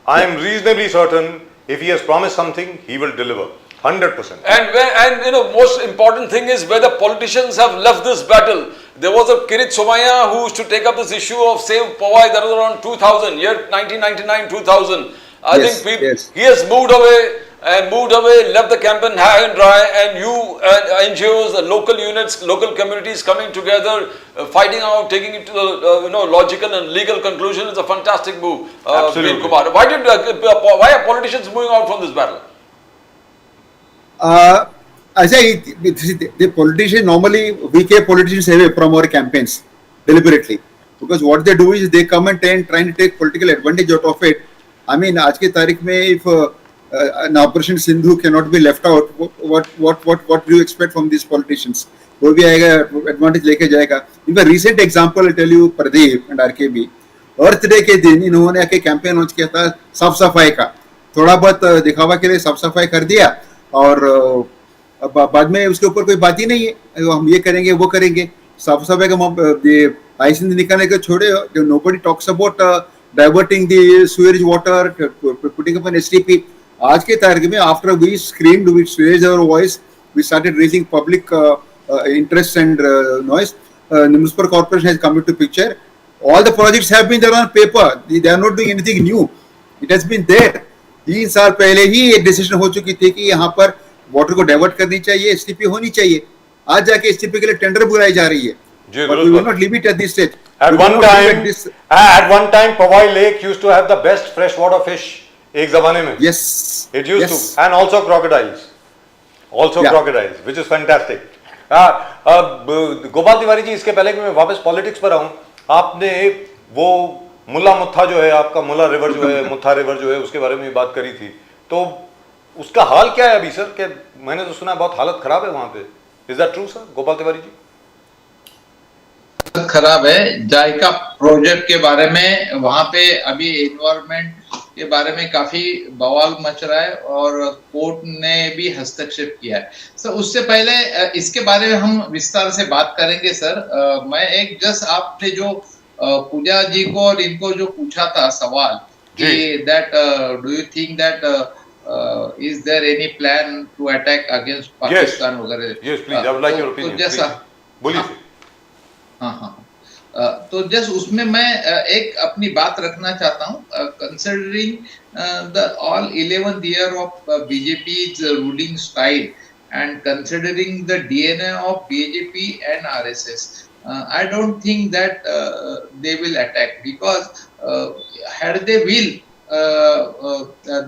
I am reasonably certain if he has promised something, he will deliver. 100%. And most important thing is where the politicians have left this battle. There was a Kirit Somaya who used to take up this issue of Save Powai. That was around 2000, year 1999, 2000. I think he has moved away, left the campaign high and dry, and you NGOs, the local units, local communities coming together, fighting out, taking it to the logical and legal conclusion is a fantastic move. Absolutely. Kumar. Why are politicians moving out from this battle? I say the politicians, normally we keep politicians away from our campaigns deliberately, because what they do is they come and trying to take political advantage out of it. I mean, आज की तारीख में if an Operation Sindhu cannot be left out, what do you expect from these politicians? वो भी आएगा, advantage लेके जाएगा. In the recent example, I tell you, Pradeep and RKB, Earth Day के दिन इन्होंने आके कैंपेन लॉन्च किया था साफ सफाई का. थोड़ा बहुत दिखावा के लिए साफ सफाई कर दिया, और बाद में उसके ऊपर कोई बात ही नहीं है. हम ये करेंगे, वो करेंगे. साफ सफाई का हाइसिंथ निकालने को छोड़े, nobody talks about diverting the sewage water, putting up an STP. आज के तारीख में after we screamed, we raised our voice, we started raising public interest and noise. The municipal corporation has come into picture. All the projects have been there on paper. They are not doing anything new. It has been there. 3 साल पहले ही एक decision हो चुकी थी कि यहाँ पर water को डाइवर्ट करनी चाहिए, एसटीपी होनी चाहिए. आज जाके एसटीपी के लिए टेंडर बुलाई जा रही है. But we will not leave it at this stage. At one time, Powai Lake used to have the best freshwater fish. एक ज़माने में. Yes. It used to, and also crocodiles. Crocodiles, which is fantastic. Gopal Tiwari जी, इसके पहले कि मैं वापस politics पर आऊं, आपने वो मुल्ला मुत्था जो है, आपका मुल्ला रिवर जो है, मुत्था रिवर जो है, उसके बारे में बात करी थी. तो उसका हाल क्या है अभी सर? कि मैंने तो सुना है बहुत हालत खराब है वहां पे. Is that true sir, Gopal Tiwari ji? खराब है. जायका प्रोजेक्ट के बारे में वहां पे अभी एनवायरमेंट के बारे में काफी बवाल मच रहा है और कोर्ट ने भी हस्तक्षेप किया है. सर उससे पहले इसके बारे में हम विस्तार से बात करेंगे सर. मैं एक जस्ट आपने जो पूजा जी को और इनको जो पूछा था सवाल कि that do you think that is there any plan to attack against Pakistan वगैरह. Yes please, I would like your opinion. बोलिए. हाँ. तो जस्ट उसमें मैं एक अपनी बात रखना चाहता हूँ. Considering the all 11th year of BJP's ruling style and considering the DNA of BJP and RSS, I don't think that they will attack, because had they will,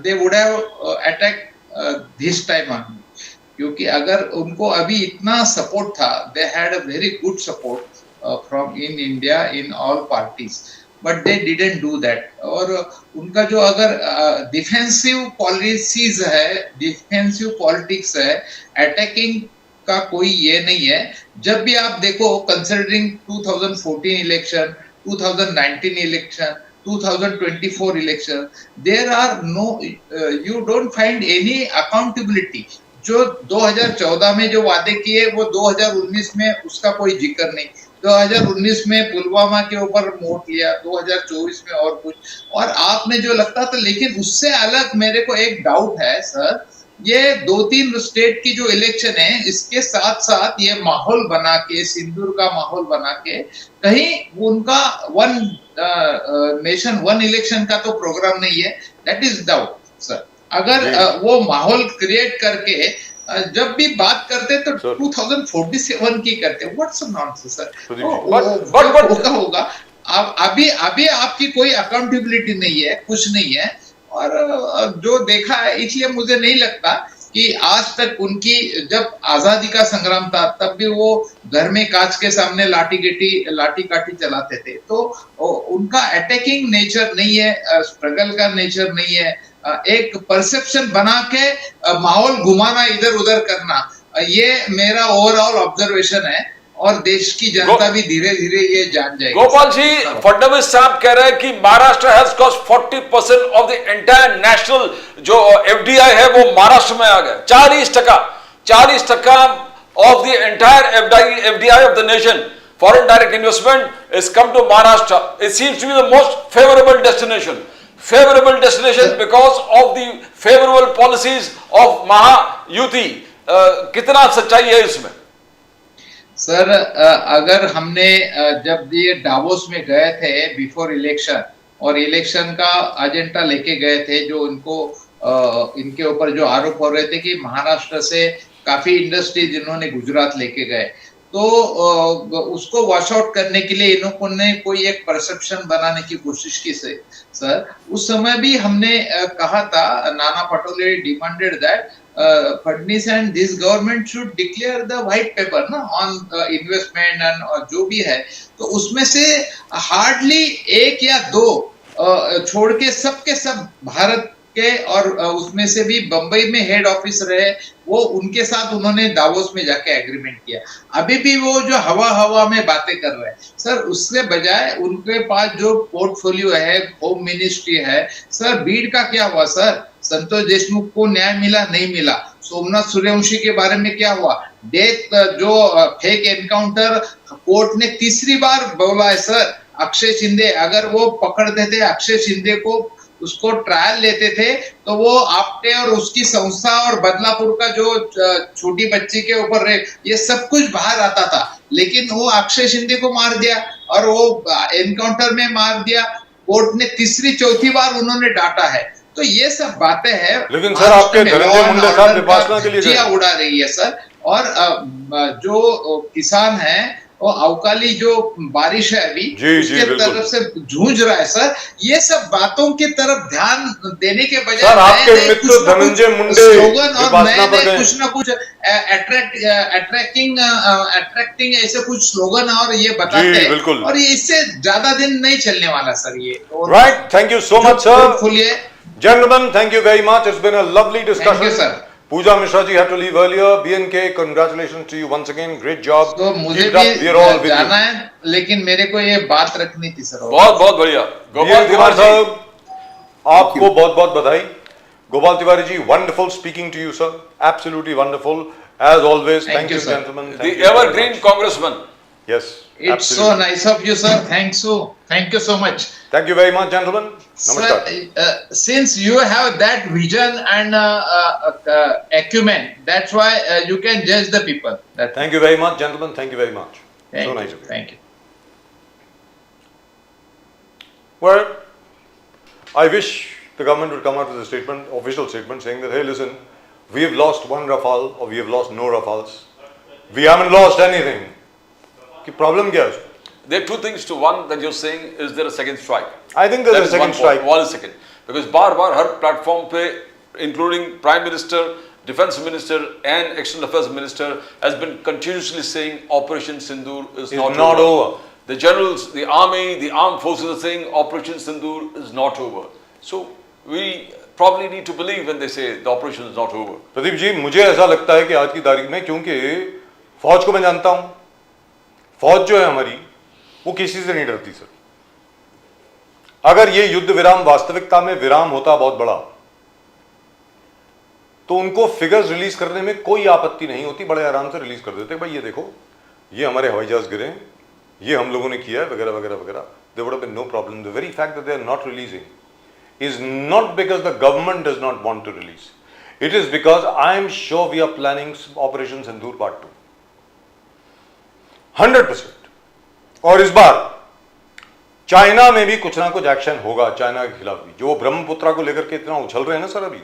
they would have attacked this time only. क्योंकि अगर उनको अभी इतना support था, they had a very good support from in India in all parties, but they didn't do that. और उनका जो अगर डिफेंसिव पॉलिसीज है, डिफेंसिव पॉलिटिक्स है, अटैकिंग का कोई ये नहीं है. जब भी आप देखो, considering 2014 election, 2019 election, 2024 election, there are no, you don't find any accountability. जो 2014 में जो वादे किए वो 2019 में उसका कोई जिक्र नहीं. 2019 में पुलवामा के ऊपर वोट लिया, 2024 में और कुछ, और आपने जो लगता था. लेकिन उससे अलग मेरे को एक डाउट है सर, ये 2-3 स्टेट की जो इलेक्शन है, इसके साथ साथ ये माहौल बना के, सिंदूर का माहौल बना के, कहीं उनका वन नेशन वन इलेक्शन का तो प्रोग्राम नहीं है. That is doubt sir. अगर वो माहौल क्रिएट करके जब भी बात करते तो 2047 की करते. What's nonsense sir. बट होगा अभी आपकी कोई अकाउंटेबिलिटी नहीं है, कुछ नहीं है. और जो देखा है, इसलिए मुझे नहीं लगता कि आज तक उनकी, जब आजादी का संग्राम था तब भी वो घर में कांच के सामने लाठी काठी चलाते थे. तो उनका अटैकिंग नेचर नहीं है, स्ट्रगल का नेचर नहीं है. एक परसेप्शन बना के माहौल घुमाना, इधर उधर करना, ये मेरा ओवरऑल ऑब्जर्वेशन है. और देश की जनता भी धीरे धीरे ये जान जाएगी. गोपाल जी, फडणवीस साहब कह रहे हैं कि Maharashtra has got 40% of the entire national जो एफडीआई है वो महाराष्ट्र में आ गया. 40% of the entire FDI of the nation, foreign direct investment is come to Maharashtra. It seems to be the most favourable destination. Favorable destination because of the favorable policies of Mahayuti. कितना सच्चाई है इसमें? सर अगर हमने जब ये डावोस में गए थे बिफोर इलेक्शन, और इलेक्शन का एजेंडा लेके गए थे, जो इनके ऊपर जो आरोप हो रहे थे कि महाराष्ट्र से काफी इंडस्ट्रीज इन्होंने गुजरात लेके गए, तो उसको वॉश आउट करने के लिए इन्होंने कोई एक परसेप्शन बनाने की कोशिश की सर. उस समय भी हमने कहा था, Nana Patole demanded that Fadnavis and this government should declare the white paper ना ऑन इन्वेस्टमेंट एंड जो भी है. तो उसमें से हार्डली 1 या 2 छोड़ के सबके सब भारत के, और उसमें से भी बंबई में हेड ऑफिस रहे, वो उनके साथ उन्होंने दावोस में जाके एग्रीमेंट किया. अभी भी वो जो हवा में बातें कर रहे हैं सर, उसके बजाय उनके पास जो पोर्टफोलियो है, होम मिनिस्ट्री है सर. बीड का क्या हुआ सर? संतोष देशमुख को न्याय मिला, नहीं मिला. सोमनाथ सूर्यवंशी के बारे में क्या हुआ? डेथ जो फेक एनकाउंटर, कोर्ट ने तीसरी बार बोला है सर, अक्षय शिंदे, अगर वो पकड़ देते अक्षय शिंदे को, उसको ट्रायल लेते थे, तो वो आपटे और उसकी संस्था और बदलापुर का जो छोटी बच्ची के ऊपर ये सब कुछ बाहर आता था। लेकिन वो अक्षय शिंदे को मार दिया और वो एनकाउंटर में मार दिया। कोर्ट ने तीसरी चौथी बार उन्होंने डांटा है। तो ये सब बातें हैं। लेकिन सर आपके धनंजय मुंडे साहब विपासना के लिए जिया उड़ा रही है सर। और जो किसान है वो अवकाली जो बारिश है अभी उसके तरफ से जूझ रहा है सर। ये सब बातों की तरफ ध्यान देने के बजाय आपके मित्र धनंजय मुंडे स्लोगन और नए कुछ ना कुछ अट्रैक्टिंग ऐसे कुछ स्लोगन और ये बताते हैं, और ये इससे ज्यादा दिन नहीं चलने वाला सर ये। Right, thank you so much sir. खुलिए Gentlemen, thank you very much. It's been a lovely discussion. Thank you, sir. Pooja Mishra ji had to leave earlier. BNK, congratulations to you once again. Great job. तो मुझे Keep it up. We are all भी with जाना you. है, लेकिन मेरे को ये बात रखनी थी सर। बहुत बहुत बढ़िया गोपाल तिवारी साहब, आपको बहुत बहुत बधाई। गोपाल तिवारी जी, wonderful speaking to you, sir. Absolutely wonderful, as always. Thank you, sir. gentlemen. The Thank you very evergreen much. congressman. Yes, It's absolutely. so nice of you, sir. Thank you so much. Thank you very much, gentlemen. Namaskar. Sir, since you have that vision and acumen, that's why you can judge the people. Thank you very much, gentlemen. Thank you very much. So nice of you. Thank you. Well, I wish the government would come out with a statement, official statement, saying that, hey, listen, we have lost one Rafale or we have lost no Rafales. We haven't lost anything. The problem क्या है? There are two things to one that you're saying, is there a second strike? I think there's That a is second one strike. point. One is second. Because बार-बार हर platform पे, including Prime Minister, Defense Minister and External Affairs Minister has been continuously saying Operation Sindoor is not over. The generals, the army, the armed forces are saying Operation Sindoor is not over. So we probably need to believe when they say the operation is not over. Pradeep ji, मुझे ऐसा लगता है कि आज की तारीख में, क्योंकि फौज को मैं जानता हूं, फौज जो है हमारी वो किसी से नहीं डरती सर। अगर ये युद्ध विराम वास्तविकता में विराम होता बहुत बड़ा, तो उनको फिगर्स रिलीज करने में कोई आपत्ति नहीं होती, बड़े आराम से रिलीज कर देते, भाई ये देखो ये हमारे हवाई जहाज गिरे हैं, ये हम लोगों ने किया है, वगैरह वगैरह वगैरह। There would have been no problem. The very fact that they are not releasing is not because the government does not want to release. It is because I am sure we are planning Operation Sindoor Part 2. 100%. और इस बार China में भी कुछ ना कुछ action होगा, China के खिलाफ भी। जो ब्रह्मपुत्रा को लेकर के इतना उछल रहे हैं ना सर अभी,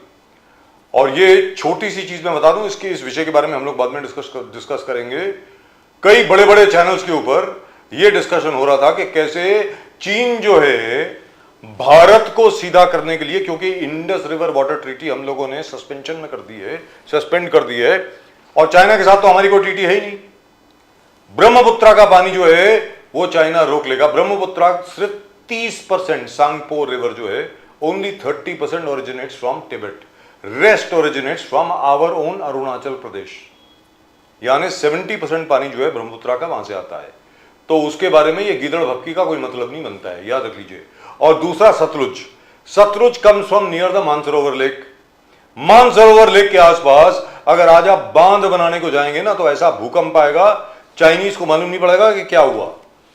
और ये छोटी सी चीज मैं बता दूं, इसके इस विषय के बारे में हम लोग बाद में डिस्कस करेंगे। कई बड़े बड़े चैनल्स के ऊपर ये डिस्कशन हो रहा था कि कैसे चीन जो है भारत को सीधा करने के लिए, क्योंकि इंडस रिवर वाटर ट्रीटी हम लोगों ने सस्पेंशन में कर दी है, सस्पेंड कर दी है, और चाइना के साथ तो हमारी कोई ट्रीटी है ही नहीं। ब्रह्मपुत्रा का पानी जो है वो चाइना रोक लेगा। ब्रह्मपुत्रा सिर्फ 30%, सांगपो रिवर जो है only 30% originates from Tibet, rest originates from our own Arunachal Pradesh, यानी 70% पानी जो है ब्रह्मपुत्रा का वहां से आता है। तो उसके बारे में ये गिदड़ भक्की का कोई मतलब नहीं बनता है, याद रख लीजिए। और दूसरा Sutlej, Sutlej comes from near the Mansarovar lake. Mansarovar lake के आसपास अगर आज आप बांध बनाने को जाएंगे ना, तो ऐसा भूकंप आएगा, चाइनीज को मालूम नहीं पड़ेगा कि क्या हुआ।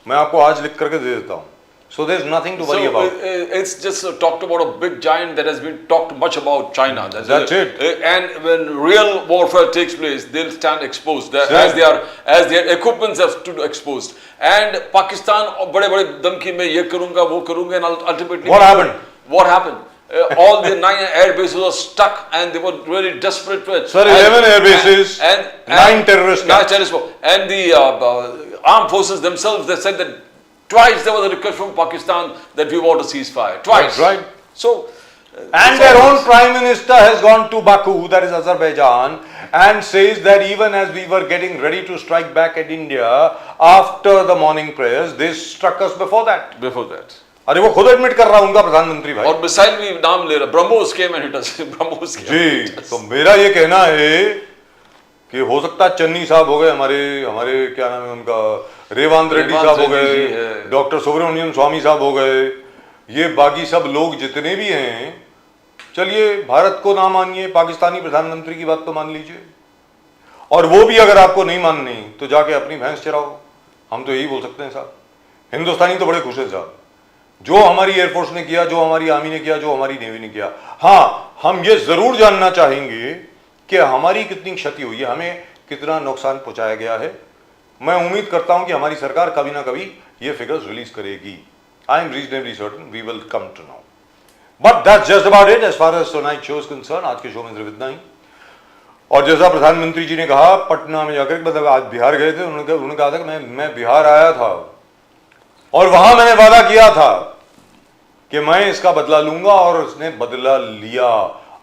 मैं आपको आज लिख करके दे देता हूं। So there's nothing to worry about. It's just talked about a big giant that has been talked much about, China. That's it. And when real warfare takes place, they'll stand exposed as their equipments have stood exposed. And Pakistan, बड़े-बड़े धमकी में ये करूँगा, वो करूँगा, and ultimately what happened? What happened? All the 9 air bases were stuck, and they were really desperate for it. Sir, 11 air bases, and 9 terrorists. And the armed forces themselves, they said that twice there was a request from Pakistan that we want a ceasefire. Twice. That's right. So, and their own prime minister has gone to Baku, that is Azerbaijan, and says that even as we were getting ready to strike back at India after the morning prayers, they struck us before that. Before that. अरे वो खुद admit कर रहा उनका प्रधानमंत्री भाई। और missile भी नाम ले रहा, BrahMos came and hit us. BrahMos जी, तो मेरा ये कहना है कि हो सकता है चन्नी साहब हो गए, हमारे क्या नाम है उनका, रेवांत रेड्डी साहब हो गए, डॉक्टर सुब्रमण्यम स्वामी साहब हो गए, ये बाकी सब लोग जितने भी हैं, चलिए भारत को ना मानिए, पाकिस्तानी प्रधानमंत्री की बात तो मान लीजिए, और वो भी अगर आपको नहीं माननी तो जाके अपनी भैंस चराओ। हम तो यही बोल सकते हैं साहब। हिंदुस्तानी तो बड़े खुश हैं साहब, जो हमारी एयरफोर्स ने किया, जो हमारी आर्मी ने किया, जो हमारी नेवी ने किया। हाँ, हम ये जरूर जानना चाहेंगे कि हमारी कितनी क्षति हुई है, हमें कितना नुकसान पहुंचाया गया है। मैं उम्मीद करता हूं कि हमारी सरकार कभी ना कभी ये फिगर्स रिलीज करेगी। I am reasonably certain we will come to know, but that's just about it as far as tonight show is concern. आज के शो में सिर्फ इतना ही। और जैसा प्रधानमंत्री जी ने कहा पटना में जाकर, मतलब आज बिहार गए थे, उन्होंने कहा था कि मैं बिहार आया था और वहां मैंने वादा किया था कि मैं इसका बदला लूंगा, और उसने बदला लिया।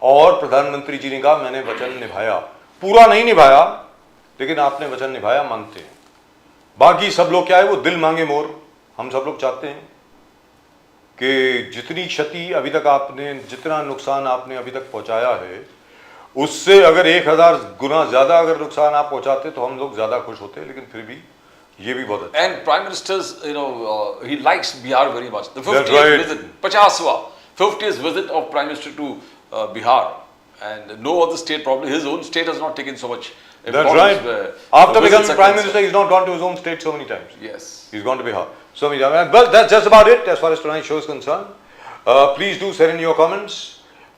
और प्रधानमंत्री जी ने कहा मैंने वचन निभाया, पूरा नहीं निभाया लेकिन आपने वचन निभाया, मानते हैं। बाकी सब लोग क्या है, वो दिल मांगे मोर। हम सब लोग चाहते हैं कि जितनी क्षति अभी तक आपने, जितना नुकसान आपने अभी तक पहुंचाया है, उससे अगर 1000 गुना ज्यादा अगर नुकसान आप पहुंचाते तो हम लोग ज्यादा खुश होते, लेकिन फिर भी ये भी बहुत अच्छा। And Prime Minister's, he likes Bihar very much. The 50th right. visit, 50th visit of Prime Minister to Bihar, and no other state, probably his own state, has not taken so much That's importance. right. After becoming Prime Minister, he's not gone to his own state so many times. Yes. He's gone to Bihar so many times. Well, that's just about it as far as tonight's show is concerned. Please do send in your comments.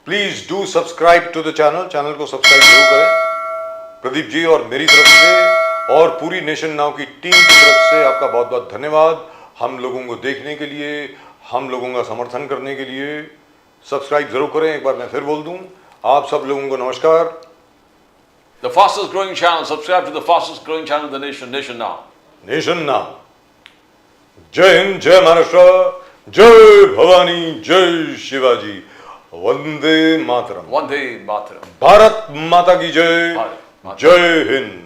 Please do subscribe to the channel. Channel को subscribe जरूर करें। प्रदीप जी और मेरी तरफ से और पूरी nation now की टीम की तरफ से आपका बहुत बहुत धन्यवाद। हम लोगों को देखने के लिए, हम लोगों का समर्थन करने के लिए सब्सक्राइब जरूर करें। एक बार मैं फिर बोल दूं, आप सब लोगों को नमस्कार। The fastest growing channel, subscribe to the fastest growing channel in the nation, Nation Now. Nation now. जय हिंद, जय महाराष्ट्र, जय भवानी, जय शिवाजी, वंदे मातरम। Vande Mataram. भारत माता की जय, भारत माता। जय हिंद।